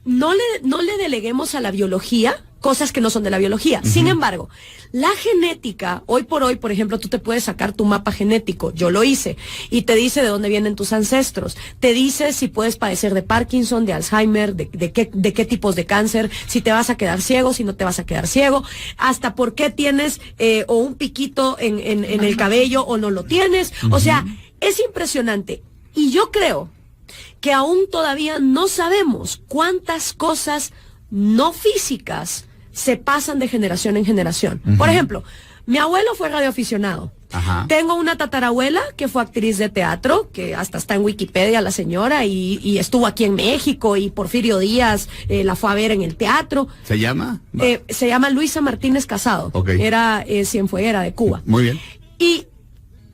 no le deleguemos a la biología cosas que no son de la biología. Sin embargo, la genética, hoy por hoy, por ejemplo, tú te puedes sacar tu mapa genético, yo lo hice, y te dice de dónde vienen tus ancestros, te dice si puedes padecer de Parkinson, de Alzheimer, de qué tipos de cáncer, si te vas a quedar ciego, si no te vas a quedar ciego, hasta por qué tienes o un piquito en el cabello o no lo tienes. O sea, es impresionante. Y yo creo que aún todavía no sabemos cuántas cosas no físicas se pasan de generación en generación. Por ejemplo, mi abuelo fue radioaficionado. Tengo una tatarabuela que fue actriz de teatro, que hasta está en Wikipedia la señora, y estuvo aquí en México, y Porfirio Díaz la fue a ver en el teatro. ¿Se llama? Se llama Luisa Martínez Casado. Era cienfueguera de Cuba. Muy bien. Y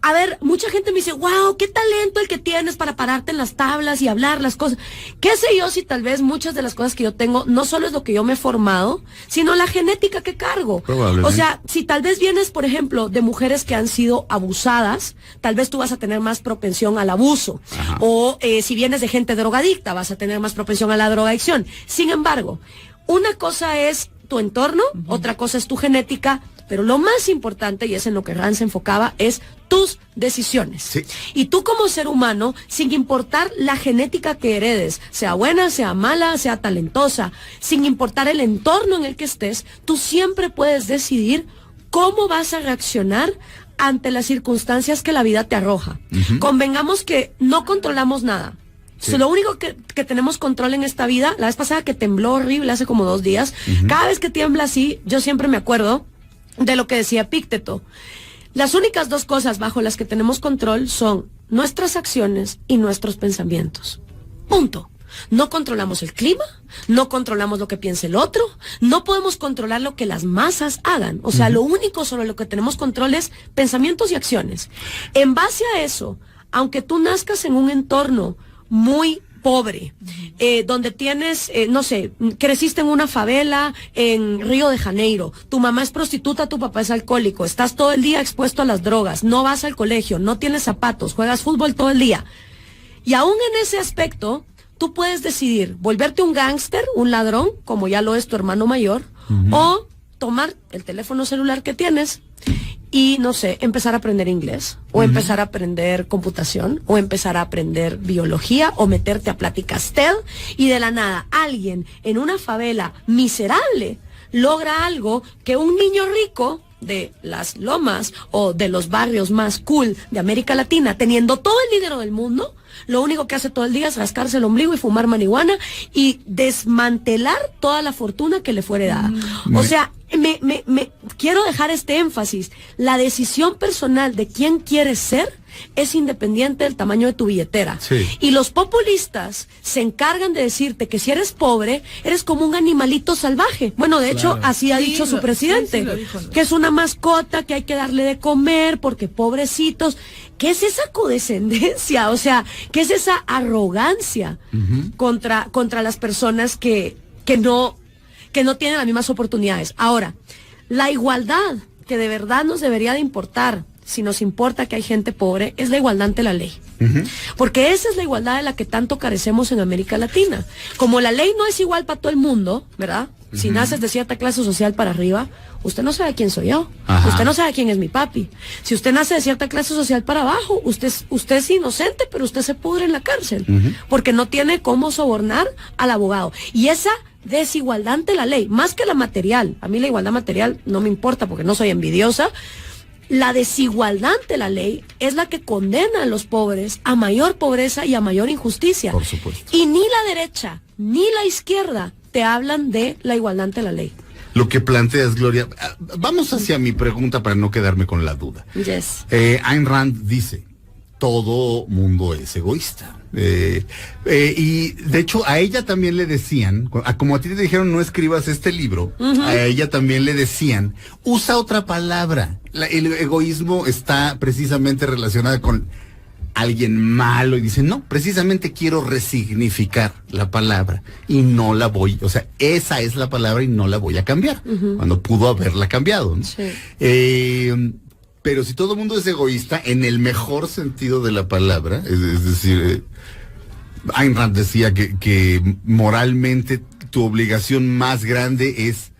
a ver, mucha gente me dice, wow, qué talento el que tienes para pararte en las tablas y hablar las cosas. ¿Qué sé yo si tal vez muchas de las cosas que yo tengo no solo es lo que yo me he formado, sino la genética que cargo? Probablemente. O sea, si tal vez vienes, por ejemplo, de mujeres que han sido abusadas, tal vez tú vas a tener más propensión al abuso. Ajá. O si vienes de gente drogadicta, vas a tener más propensión a la drogadicción. Sin embargo, una cosa es tu entorno, otra cosa es tu genética, pero lo más importante, y es en lo que Rand se enfocaba, es tus decisiones. Sí. Y tú como ser humano, sin importar la genética que heredes, sea buena, sea mala, sea talentosa, sin importar el entorno en el que estés, tú siempre puedes decidir cómo vas a reaccionar ante las circunstancias que la vida te arroja. Convengamos que no controlamos nada. Sí. Lo único que tenemos control en esta vida, la vez pasada que tembló horrible hace como 2 días, cada vez que tiembla así, yo siempre me acuerdo de lo que decía Epícteto. Las únicas 2 cosas bajo las que tenemos control son nuestras acciones y nuestros pensamientos. Punto. No controlamos el clima, no controlamos lo que piense el otro, no podemos controlar lo que las masas hagan. O sea, lo único sobre lo que tenemos control es pensamientos y acciones. En base a eso, aunque tú nazcas en un entorno muy pobre, donde tienes, no sé, creciste en una favela en Río de Janeiro, tu mamá es prostituta, tu papá es alcohólico, estás todo el día expuesto a las drogas, no vas al colegio, no tienes zapatos, juegas fútbol todo el día. Y aún en ese aspecto, tú puedes decidir volverte un gángster, un ladrón, como ya lo es tu hermano mayor, o tomar el teléfono celular que tienes y, no sé, empezar a aprender inglés, o empezar a aprender computación, o empezar a aprender biología, o meterte a pláticas TED, y de la nada, alguien en una favela miserable logra algo que un niño rico de las lomas o de los barrios más cool de América Latina, teniendo todo el dinero del mundo, lo único que hace todo el día es rascarse el ombligo y fumar marihuana y desmantelar toda la fortuna que le fuere dada. O sea, me quiero dejar este énfasis. La decisión personal de quién quieres ser es independiente del tamaño de tu billetera. Sí. Y los populistas se encargan de decirte que si eres pobre, eres como un animalito salvaje. Bueno, de hecho, así ha dicho su presidente, lo dijo, ¿no? que es una mascota, que hay que darle de comer, porque pobrecitos. ¿Qué es esa condescendencia? O sea, ¿qué es esa arrogancia contra las personas que no tienen las mismas oportunidades? Ahora, la igualdad que de verdad nos debería de importar, si nos importa que hay gente pobre, es la igualdad ante la ley. Porque esa es la igualdad de la que tanto carecemos en América Latina. Como la ley no es igual para todo el mundo, ¿verdad? Si naces de cierta clase social para arriba, usted no sabe quién soy yo. Ajá. Usted no sabe quién es mi papi. Si usted nace de cierta clase social para abajo, usted es inocente, pero usted se pudre en la cárcel. Porque no tiene cómo sobornar al abogado. Y esa desigualdad ante la ley, más que la material, a mí la igualdad material no me importa porque no soy envidiosa. La desigualdad ante la ley es la que condena a los pobres a mayor pobreza y a mayor injusticia. Por supuesto. Y ni la derecha ni la izquierda te hablan de la igualdad ante la ley. Lo que planteas, Gloria, vamos hacia mi pregunta para no quedarme con la duda. Yes. Ayn Rand dice, todo mundo es egoísta. Y de hecho a ella también le decían, como a ti te dijeron no escribas este libro, a ella también le decían, usa otra palabra. El egoísmo está precisamente relacionado con alguien malo, y dice, no, precisamente quiero resignificar la palabra y no la voy, o sea, esa es la palabra y no la voy a cambiar, cuando pudo haberla cambiado, ¿no? Sí. Pero si todo el mundo es egoísta, en el mejor sentido de la palabra, es decir, Ayn Rand decía que moralmente tu obligación más grande es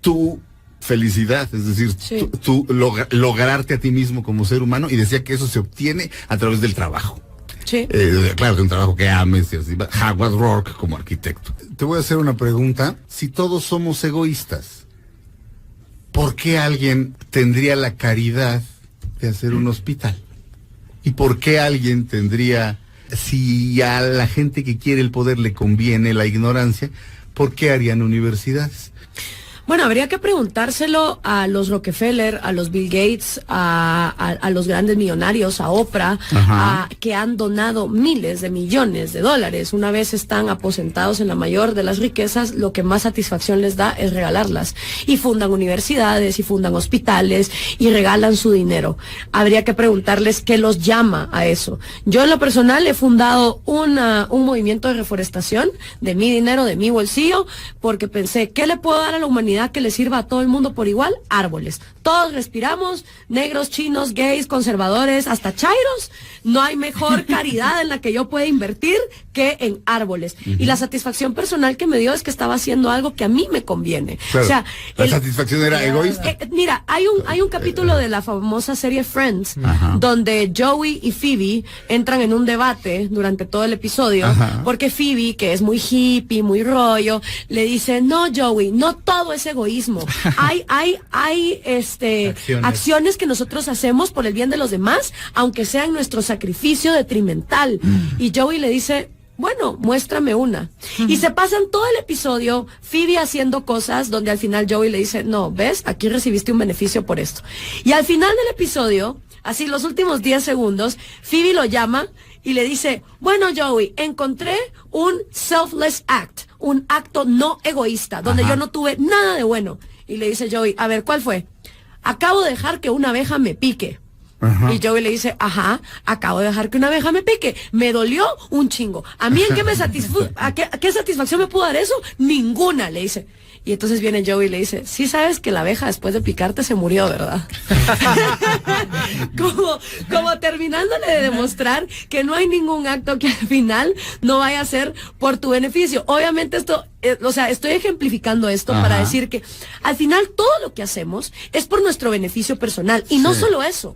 tu felicidad, es decir, Sí. lograrte a ti mismo como ser humano, y decía que eso se obtiene a través del trabajo. Sí. Claro, de un trabajo que ames, y así. Howard Rourke como arquitecto. Te voy a hacer una pregunta. Si todos somos egoístas, ¿por qué alguien tendría la caridad de hacer un hospital? ¿Y por qué alguien tendría, si a la gente que quiere el poder le conviene la ignorancia, por qué harían universidades? Bueno, habría que preguntárselo a los Rockefeller, a los Bill Gates, a los grandes millonarios, a Oprah, que han donado miles de millones de dólares. Una vez están aposentados en la mayor de las riquezas, lo que más satisfacción les da es regalarlas. Y fundan universidades, y fundan hospitales, y regalan su dinero. Habría que preguntarles qué los llama a eso. Yo en lo personal he fundado un movimiento de reforestación de mi dinero, de mi bolsillo, porque pensé, ¿qué le puedo dar a la humanidad que le sirva a todo el mundo por igual? Árboles. Todos respiramos, negros, chinos, gays, conservadores, hasta chairos. No hay mejor caridad en la que yo pueda invertir que en árboles. Y la satisfacción personal que me dio es que estaba haciendo algo que a mí me conviene. Claro, o sea, la satisfacción era egoísta. Mira, hay un capítulo de la famosa serie Friends, donde Joey y Phoebe entran en un debate durante todo el episodio, porque Phoebe, que es muy hippie, muy rollo, le dice, no, Joey, no todo es egoísmo. Hay acciones que nosotros hacemos por el bien de los demás, aunque sean nuestro sacrificio detrimental. Y Joey le dice, bueno, muéstrame una. Y se pasan todo el episodio Phoebe haciendo cosas donde al final Joey le dice, no, ves, aquí recibiste un beneficio por esto. Y al final del episodio, así los últimos 10 segundos, Phoebe lo llama y le dice, bueno, Joey, encontré un selfless act, un acto no egoísta, donde yo no tuve nada de bueno. Y le dice Joey, a ver, ¿cuál fue? Acabo de dejar que una abeja me pique. Y Joey le dice, acabo de dejar que una abeja me pique. Me dolió un chingo. ¿A mí en qué me qué satisfacción me pudo dar eso? Ninguna, le dice. Y entonces viene Joey y le dice, sí sabes que la abeja después de picarte se murió, ¿verdad? como terminándole de demostrar que no hay ningún acto que al final no vaya a ser por tu beneficio. Obviamente esto, estoy ejemplificando esto para decir que al final todo lo que hacemos es por nuestro beneficio personal. Y no solo eso,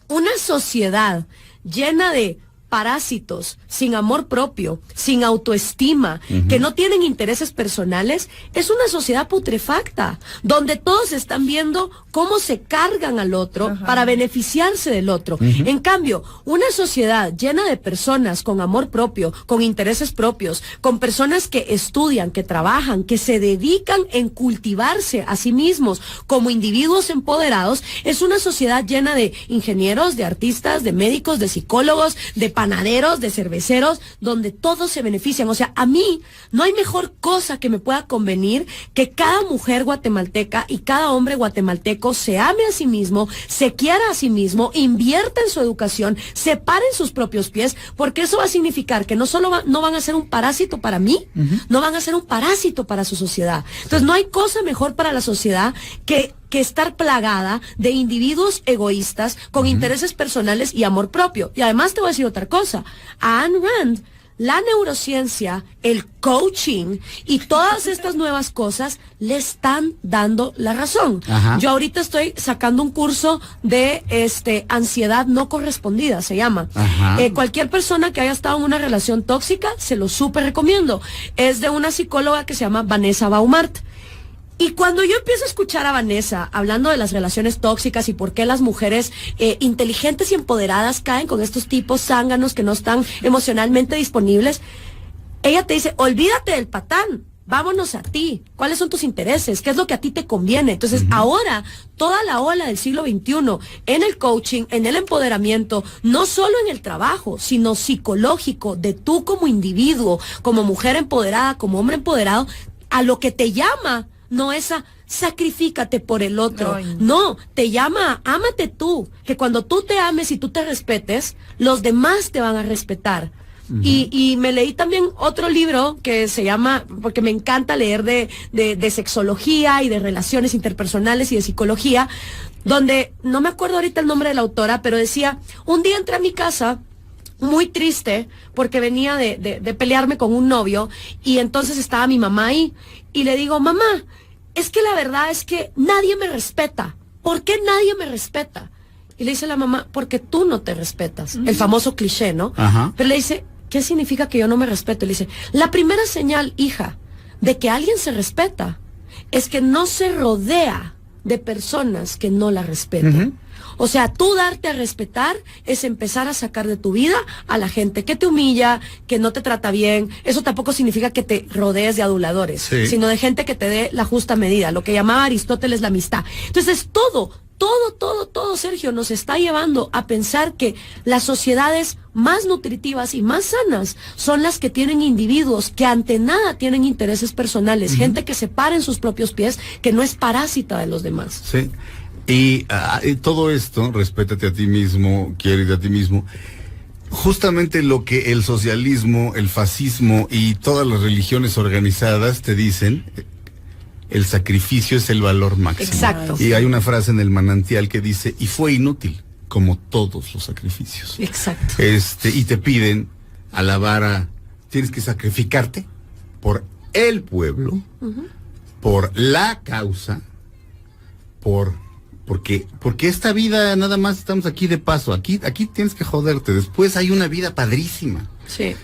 una sociedad llena de parásitos, sin amor propio, sin autoestima, que no tienen intereses personales, es una sociedad putrefacta, donde todos están viendo cómo se cargan al otro para beneficiarse del otro. En cambio, una sociedad llena de personas con amor propio, con intereses propios, con personas que estudian, que trabajan, que se dedican en cultivarse a sí mismos como individuos empoderados, es una sociedad llena de ingenieros, de artistas, de médicos, de psicólogos, de panaderos, de cerveceros, donde todos se benefician. O sea, a mí no hay mejor cosa que me pueda convenir que cada mujer guatemalteca y cada hombre guatemalteco se ame a sí mismo, se quiera a sí mismo, invierta en su educación, se pare en sus propios pies, porque eso va a significar que no solo no van a ser un parásito para mí, no van a ser un parásito para su sociedad. Entonces no hay cosa mejor para la sociedad que estar plagada de individuos egoístas con intereses personales y amor propio. Y además te voy a decir otra cosa. A Ayn Rand, la neurociencia, el coaching y todas estas nuevas cosas le están dando la razón. Yo ahorita estoy sacando un curso de ansiedad no correspondida, se llama. Cualquier persona que haya estado en una relación tóxica, se lo súper recomiendo. Es de una psicóloga que se llama Vanessa Baumart. Y cuando yo empiezo a escuchar a Vanessa hablando de las relaciones tóxicas y por qué las mujeres inteligentes y empoderadas caen con estos tipos zánganos que no están emocionalmente disponibles, ella te dice, olvídate del patán, vámonos a ti, ¿cuáles son tus intereses? ¿Qué es lo que a ti te conviene? Entonces ahora, toda la ola del siglo XXI, en el coaching, en el empoderamiento, no solo en el trabajo, sino psicológico, de tú como individuo, como mujer empoderada, como hombre empoderado, a lo que te llama, no esa sacrifícate por el otro. Ay, no, te llama, ámate tú, que cuando tú te ames y tú te respetes, los demás te van a respetar. Y me leí también otro libro que se llama, porque me encanta leer de sexología y de relaciones interpersonales y de psicología, donde, no me acuerdo ahorita el nombre de la autora, pero decía, un día entré a mi casa muy triste porque venía de pelearme con un novio y entonces estaba mi mamá ahí y le digo, mamá, es que la verdad es que nadie me respeta. ¿Por qué nadie me respeta? Y le dice la mamá, porque tú no te respetas. El famoso cliché, ¿no? Pero le dice, ¿qué significa que yo no me respeto? Y le dice, la primera señal, hija, de que alguien se respeta es que no se rodea de personas que no la respetan. O sea, tú darte a respetar es empezar a sacar de tu vida a la gente que te humilla, que no te trata bien. Eso tampoco significa que te rodees de aduladores, sino de gente que te dé la justa medida, lo que llamaba Aristóteles la amistad. Entonces, todo, Sergio, nos está llevando a pensar que las sociedades más nutritivas y más sanas son las que tienen individuos que ante nada tienen intereses personales, gente que se para en sus propios pies, que no es parásita de los demás. Sí. Y todo esto, respétate a ti mismo, quiérete a ti mismo, justamente lo que el socialismo, el fascismo y todas las religiones organizadas te dicen, el sacrificio es el valor máximo. Exacto. Y hay una frase en el manantial que dice, y fue inútil, como todos los sacrificios. Exacto. Y te piden tienes que sacrificarte por el pueblo, por la causa, porque esta vida nada más estamos aquí de paso, aquí tienes que joderte, después hay una vida padrísima. Sí.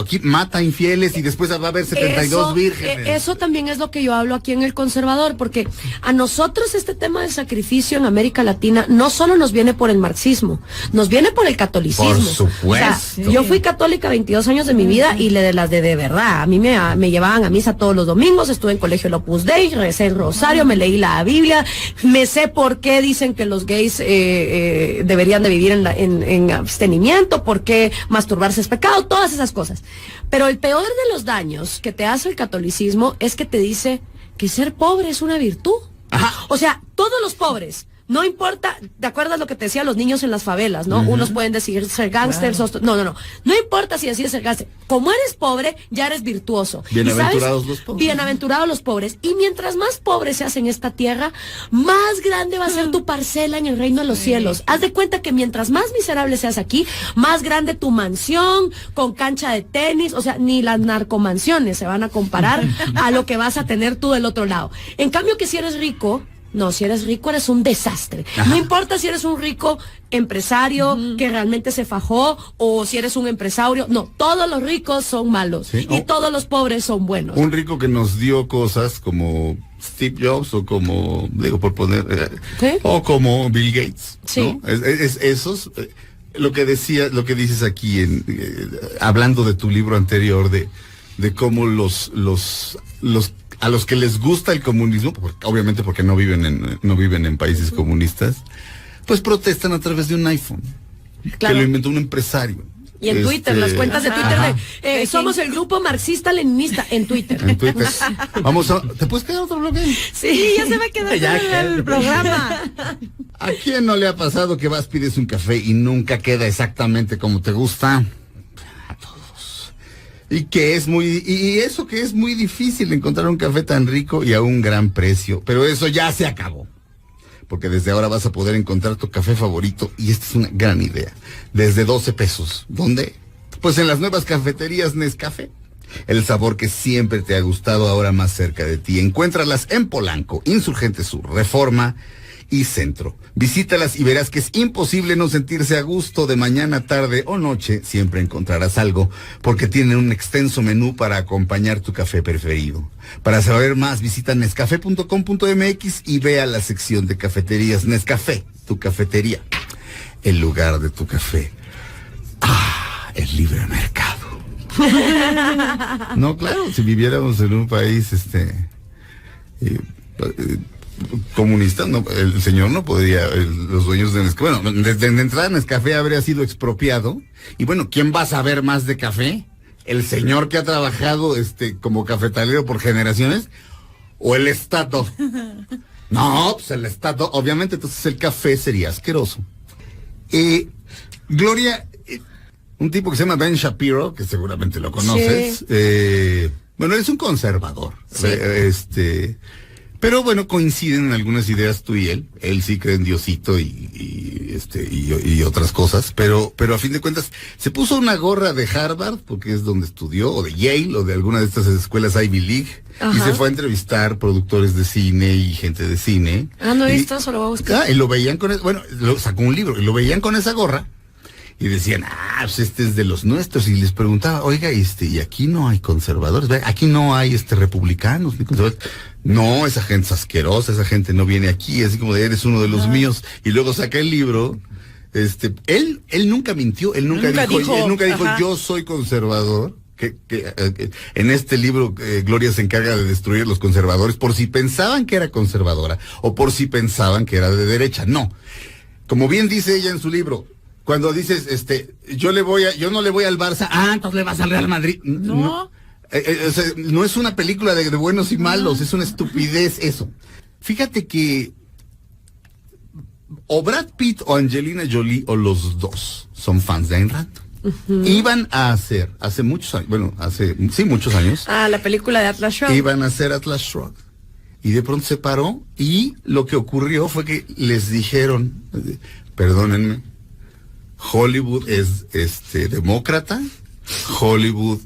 Aquí mata infieles y después va a haber 72 vírgenes. Eso también es lo que yo hablo aquí en El Conservador, porque a nosotros este tema del sacrificio en América Latina no solo nos viene por el marxismo, nos viene por el catolicismo. Por supuesto. O sea, yo fui católica 22 años de mi vida y de verdad. A mí me llevaban a misa todos los domingos, estuve en colegio Opus Dei, recé el rosario, me leí la Biblia, me sé por qué dicen que los gays deberían de vivir en abstenimiento, por qué masturbarse es pecado, todas esas cosas. Pero el peor de los daños que te hace el catolicismo es que te dice que ser pobre es una virtud. Ajá. O sea, todos los pobres, no importa, ¿te acuerdas lo que te decían los niños en las favelas, no? Unos pueden decir ser gángsters, no importa si decides ser gángster. Como eres pobre, ya eres virtuoso. Bienaventurados los pobres. Bienaventurados los pobres. Y mientras más pobres seas en esta tierra, más grande va a ser tu parcela en el reino de los cielos. Haz de cuenta que mientras más miserable seas aquí, más grande tu mansión, con cancha de tenis, o sea, ni las narcomansiones se van a comparar a lo que vas a tener tú del otro lado. En cambio que si eres rico, no, si eres rico eres un desastre. Ajá. No importa si eres un rico empresario que realmente se fajó o si eres un empresario. No, todos los ricos son malos y todos los pobres son buenos. Un rico que nos dio cosas como Steve Jobs o como, digo por poner, o como Bill Gates. Sí. ¿No? Esos, lo que dices aquí, hablando de tu libro anterior, de cómo a los que les gusta el comunismo, obviamente porque no viven en países comunistas, pues protestan a través de un iPhone, claro, que lo inventó un empresario. Y en Twitter, las cuentas de Twitter somos el grupo marxista-leninista en Twitter. En Twitter. ¿Te puedes quedar otro bloque? Sí, ya se va a quedar el programa. ¿A quién no le ha pasado que pides un café y nunca queda exactamente como te gusta? Y eso que es muy difícil encontrar un café tan rico y a un gran precio. Pero eso ya se acabó. Porque desde ahora vas a poder encontrar tu café favorito, y esta es una gran idea, desde 12 pesos. ¿Dónde? Pues en las nuevas cafeterías Nescafé. El sabor que siempre te ha gustado ahora más cerca de ti. Encuéntralas en Polanco, Insurgente Sur, Reforma y Centro. Visítalas y verás que es imposible no sentirse a gusto. De mañana, tarde o noche siempre encontrarás algo, porque tienen un extenso menú para acompañar tu café preferido. Para saber más, visita nescafé.com.mx y ve a la sección de cafeterías. Nescafé, tu cafetería, el lugar de tu café. El libre mercado. No, claro, si viviéramos en un país comunista, no, el señor no podría, los dueños de Nescafé, bueno, desde entrada Nescafé habría sido expropiado, y bueno, ¿quién va a saber más de café? ¿El señor que ha trabajado como cafetalero por generaciones? ¿O el Estado? No, pues el Estado, obviamente, entonces el café sería asqueroso. Gloria, un tipo que se llama Ben Shapiro, que seguramente lo conoces, bueno, él es un conservador, sí. Pero bueno, coinciden en algunas ideas tú y él. Él sí cree en Diosito y otras cosas, pero a fin de cuentas se puso una gorra de Harvard, porque es donde estudió, o de Yale, o de alguna de estas escuelas Ivy League. Ajá. Y se fue a entrevistar productores de cine y gente de cine. No he visto, solo voy a buscar. Y lo veían sacó un libro, y lo veían con esa gorra, y decían, pues este es de los nuestros, y les preguntaba, oiga, y aquí no hay conservadores, ¿ve? Aquí no hay republicanos, ni conservadores. No, esa gente es asquerosa, esa gente no viene aquí, así como de eres uno de los míos, y luego saca el libro. Él nunca mintió, él nunca dijo, yo soy conservador. Que en este libro Gloria se encarga de destruir los conservadores por si pensaban que era conservadora o por si pensaban que era de derecha. No, como bien dice ella en su libro, cuando dices yo no le voy al Barça, entonces le vas al Real Madrid. No, o sea, no es una película de buenos y malos, es una estupidez eso. Fíjate que o Brad Pitt o Angelina Jolie o los dos son fans de Ayn Rand. Iban a hacer, hace muchos años, muchos años. La película de Atlas Shrugged. Iban a hacer Atlas Shrugged. Y de pronto se paró y lo que ocurrió fue que les dijeron, perdónenme, Hollywood es demócrata, Hollywood,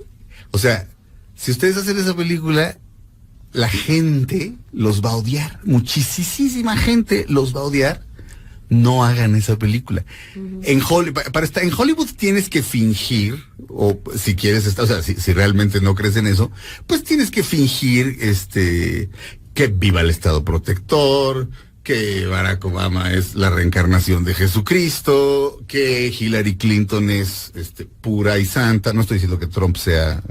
o sea, si ustedes hacen esa película, la gente los va a odiar, muchísima gente los va a odiar. No hagan esa película. En Hollywood tienes que fingir, o si quieres estar, o sea, si realmente no crees en eso, pues tienes que fingir que viva el Estado protector, que Barack Obama es la reencarnación de Jesucristo, que Hillary Clinton es pura y santa. No estoy diciendo que Trump sea,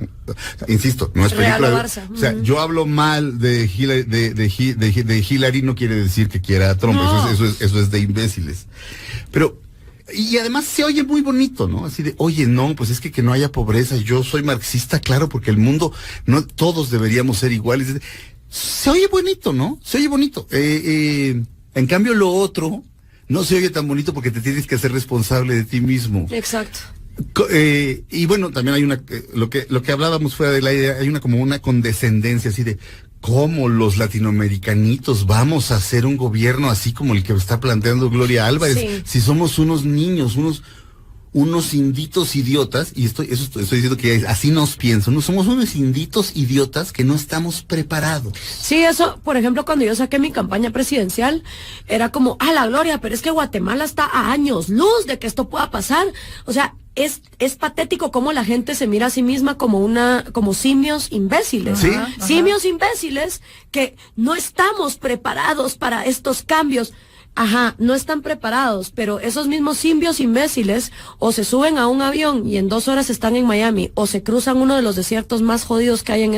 insisto, no es película. O sea, yo hablo mal de Hillary, no quiere decir que quiera a Trump. No. Eso es de imbéciles. Pero y además se oye muy bonito, ¿no? Así de, oye, no, pues es que no haya pobreza. Yo soy marxista, claro, porque el mundo, no todos deberíamos ser iguales. Se oye bonito, ¿no? Se oye bonito. En cambio, lo otro no se oye tan bonito porque te tienes que hacer responsable de ti mismo. Exacto. Y bueno, también hay lo que hablábamos fuera del aire, hay como una condescendencia así de cómo los latinoamericanitos vamos a hacer un gobierno así como el que está planteando Gloria Álvarez. Sí. Si somos unos niños, unos inditos idiotas, y estoy diciendo que así nos piensan, no somos unos inditos idiotas que no estamos preparados. Sí, eso, por ejemplo, cuando yo saqué mi campaña presidencial, era como, la Gloria, pero es que Guatemala está a años luz de que esto pueda pasar. O sea, es patético cómo la gente se mira a sí misma como simios imbéciles. ¿Sí? Simios imbéciles que no estamos preparados para estos cambios. No están preparados, pero esos mismos simbios imbéciles o se suben a un avión y en 2 horas están en Miami, o se cruzan uno de los desiertos más jodidos que hay en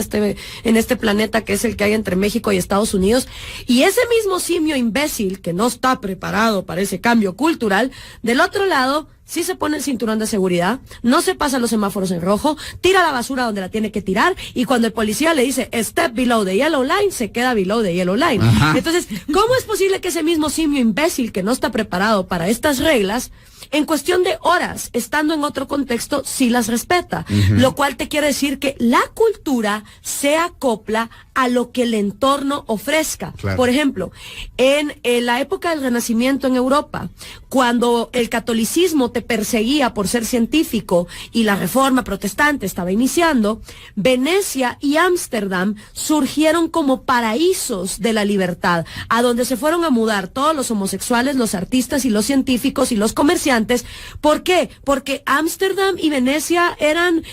este planeta, que es el que hay entre México y Estados Unidos, y ese mismo simio imbécil que no está preparado para ese cambio cultural, del otro lado sí se pone el cinturón de seguridad, no se pasa los semáforos en rojo, tira la basura donde la tiene que tirar, y cuando el policía le dice step below the yellow line, se queda below the yellow line. Entonces, ¿cómo es posible que ese mismo simio imbécil que no está preparado para estas reglas, en cuestión de horas, estando en otro contexto, sí las respeta? Lo cual te quiere decir que la cultura se acopla a lo que el entorno ofrezca. Claro. Por ejemplo, en la época del Renacimiento en Europa, cuando el catolicismo te perseguía por ser científico y la reforma protestante estaba iniciando, Venecia y Ámsterdam surgieron como paraísos de la libertad, a donde se fueron a mudar todos los homosexuales, los artistas y los científicos y los comerciantes. ¿Por qué? Porque Ámsterdam y Venecia eran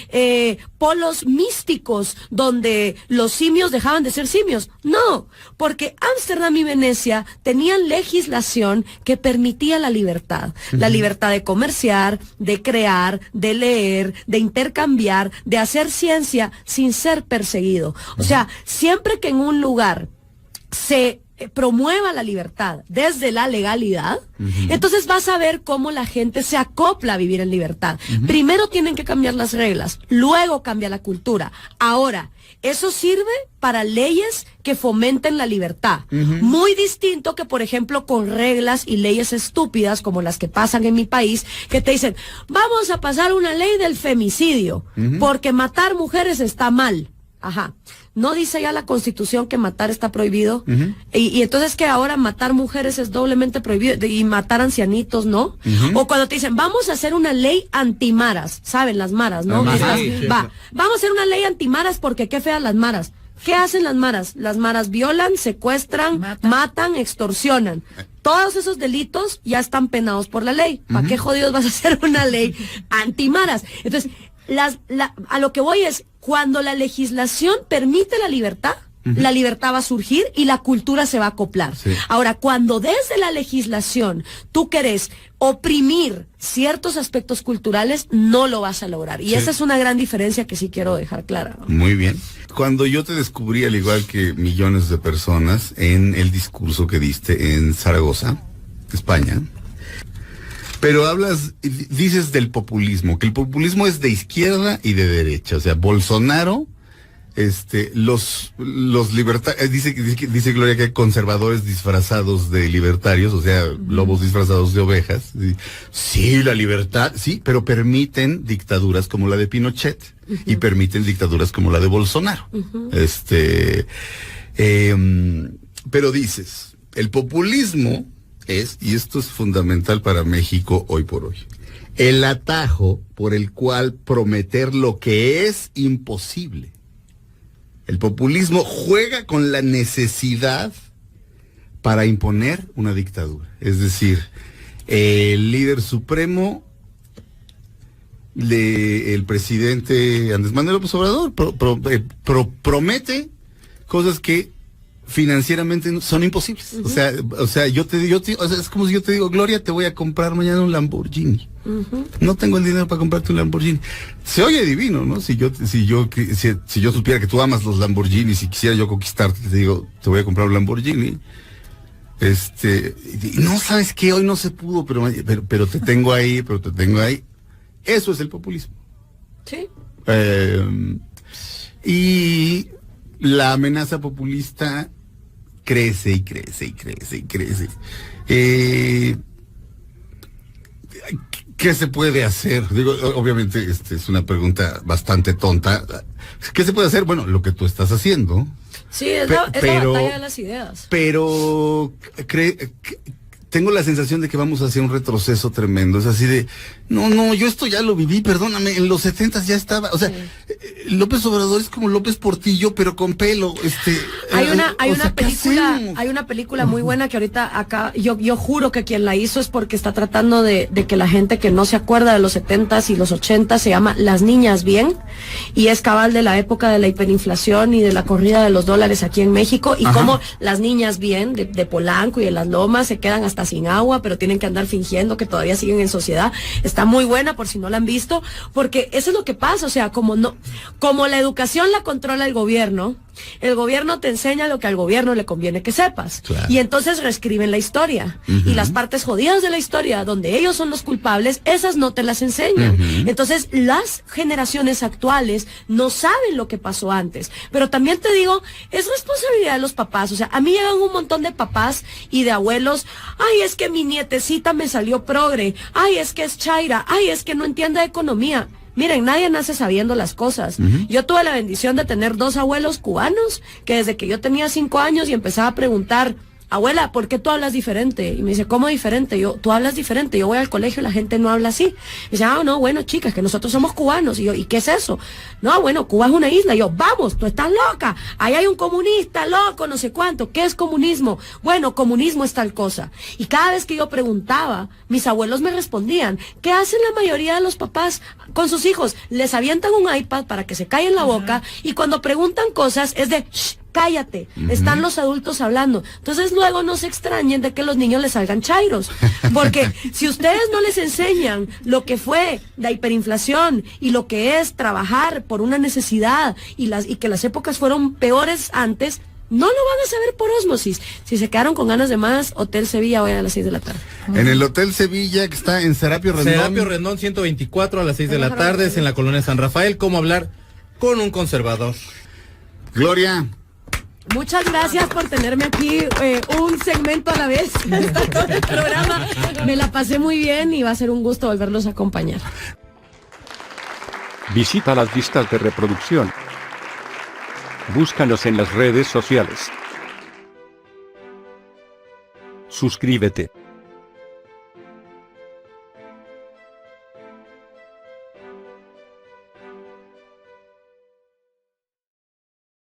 polos místicos donde los simios dejaban de ser simios. No, porque Ámsterdam y Venecia tenían legislación que permitía la libertad de comerciar, de crear, de leer, de intercambiar, de hacer ciencia sin ser perseguido. O sea, siempre que en un lugar se promueva la libertad desde la legalidad, entonces vas a ver cómo la gente se acopla a vivir en libertad. Primero tienen que cambiar las reglas, luego cambia la cultura. Ahora, eso sirve para leyes que fomenten la libertad. Muy distinto que, por ejemplo, con reglas y leyes estúpidas como las que pasan en mi país, que te dicen, vamos a pasar una ley del femicidio, porque matar mujeres está mal. ¿No dice ya la Constitución que matar está prohibido? Y entonces que ahora matar mujeres es doblemente prohibido y matar ancianitos, ¿no? O cuando te dicen, vamos a hacer una ley antimaras, ¿saben? Las maras, ¿no? Vamos a hacer una ley antimaras porque qué feas las maras. ¿Qué hacen las maras? Las maras violan, secuestran, matan, extorsionan. Todos esos delitos ya están penados por la ley. ¿Para qué jodidos vas a hacer una ley antimaras? Entonces, a lo que voy es, cuando la legislación permite la libertad va a surgir y la cultura se va a acoplar. Sí. Ahora, cuando desde la legislación tú querés oprimir ciertos aspectos culturales, no lo vas a lograr. Y esa es una gran diferencia que sí quiero dejar clara, ¿no? Muy bien. Cuando yo te descubrí, al igual que millones de personas, en el discurso que diste en Zaragoza, España, pero dices del populismo, que el populismo es de izquierda y de derecha. O sea, Bolsonaro, los libertarios, dice Gloria que hay conservadores disfrazados de libertarios, o sea, lobos disfrazados de ovejas. Sí, la libertad, sí, pero permiten dictaduras como la de Pinochet y permiten dictaduras como la de Bolsonaro. Pero dices, el populismo es, y esto es fundamental para México hoy por hoy, el atajo por el cual prometer lo que es imposible. El populismo juega con la necesidad para imponer una dictadura. Es decir, el líder supremo, el presidente Andrés Manuel López Obrador, promete cosas que financieramente son imposibles. O sea, es como si yo te digo, Gloria, te voy a comprar mañana un Lamborghini. No tengo el dinero para comprarte un Lamborghini. Se oye divino, ¿no? Si yo supiera que tú amas los Lamborghinis y quisiera yo conquistarte, te digo, te voy a comprar un Lamborghini. No, ¿sabes qué? Hoy no se pudo, pero te tengo ahí, Eso es el populismo. Sí. Y la amenaza populista crece y crece y crece y crece. ¿Qué se puede hacer? Digo, obviamente, es una pregunta bastante tonta. ¿Qué se puede hacer? Bueno, lo que tú estás haciendo. Sí, es la batalla de las ideas. Pero tengo la sensación de que vamos hacia un retroceso tremendo. Es así de, no, yo esto ya lo viví, perdóname, en los 70s ya estaba, o sea, López Obrador es como López Portillo, pero con pelo, hay una película muy buena que ahorita acá, yo juro que quien la hizo es porque está tratando de que la gente que no se acuerda de los 70s y los 80s se llama Las Niñas Bien, y es cabal de la época de la hiperinflación y de la corrida de los dólares aquí en México, y cómo las niñas bien de Polanco y de las Lomas se quedan hasta sin agua, pero tienen que andar fingiendo que todavía siguen en sociedad. Está muy buena por si no la han visto, porque eso es lo que pasa, o sea, como la educación la controla el gobierno te enseña lo que al gobierno le conviene que sepas. Claro. Y entonces reescriben la historia. Y las partes jodidas de la historia, donde ellos son los culpables, esas no te las enseñan. Entonces, las generaciones actuales no saben lo que pasó antes. Pero también te digo, es responsabilidad de los papás. O sea, a mí llegan un montón de papás y de abuelos. Ay, es que mi nietecita me salió progre. Ay, es que es chaira. Ay, es que no entiende economía. Miren, nadie nace sabiendo las cosas. Yo tuve la bendición de tener 2 abuelos cubanos que desde que yo tenía 5 años y empezaba a preguntar, abuela, ¿por qué tú hablas diferente? Y me dice, ¿cómo diferente? Tú hablas diferente, yo voy al colegio y la gente no habla así. Y dice, no, bueno, chicas, que nosotros somos cubanos. Y yo, ¿y qué es eso? No, bueno, Cuba es una isla. Y yo, vamos, tú estás loca. Ahí hay un comunista, loco, no sé cuánto. ¿Qué es comunismo? Bueno, comunismo es tal cosa. Y cada vez que yo preguntaba, mis abuelos me respondían, ¿qué hacen la mayoría de los papás con sus hijos? Les avientan un iPad para que se callen la boca, y cuando preguntan cosas es de, shh, cállate, están los adultos hablando. Entonces luego no se extrañen de que los niños les salgan chairos, porque si ustedes no les enseñan lo que fue la hiperinflación y lo que es trabajar por una necesidad y que las épocas fueron peores antes, no lo van a saber por ósmosis. Si se quedaron con ganas de más, Hotel Sevilla hoy a las 6 de la tarde. En el Hotel Sevilla, que está en Serapio Rendón. Serapio Rendón 124 a las 6 de la tarde, es en la colonia San Rafael. ¿Cómo hablar con un conservador? Gloria, muchas gracias por tenerme aquí un segmento a la vez. Está todo el programa. Me la pasé muy bien y va a ser un gusto volverlos a acompañar. Visita las listas de reproducción. Búscanos en las redes sociales. Suscríbete.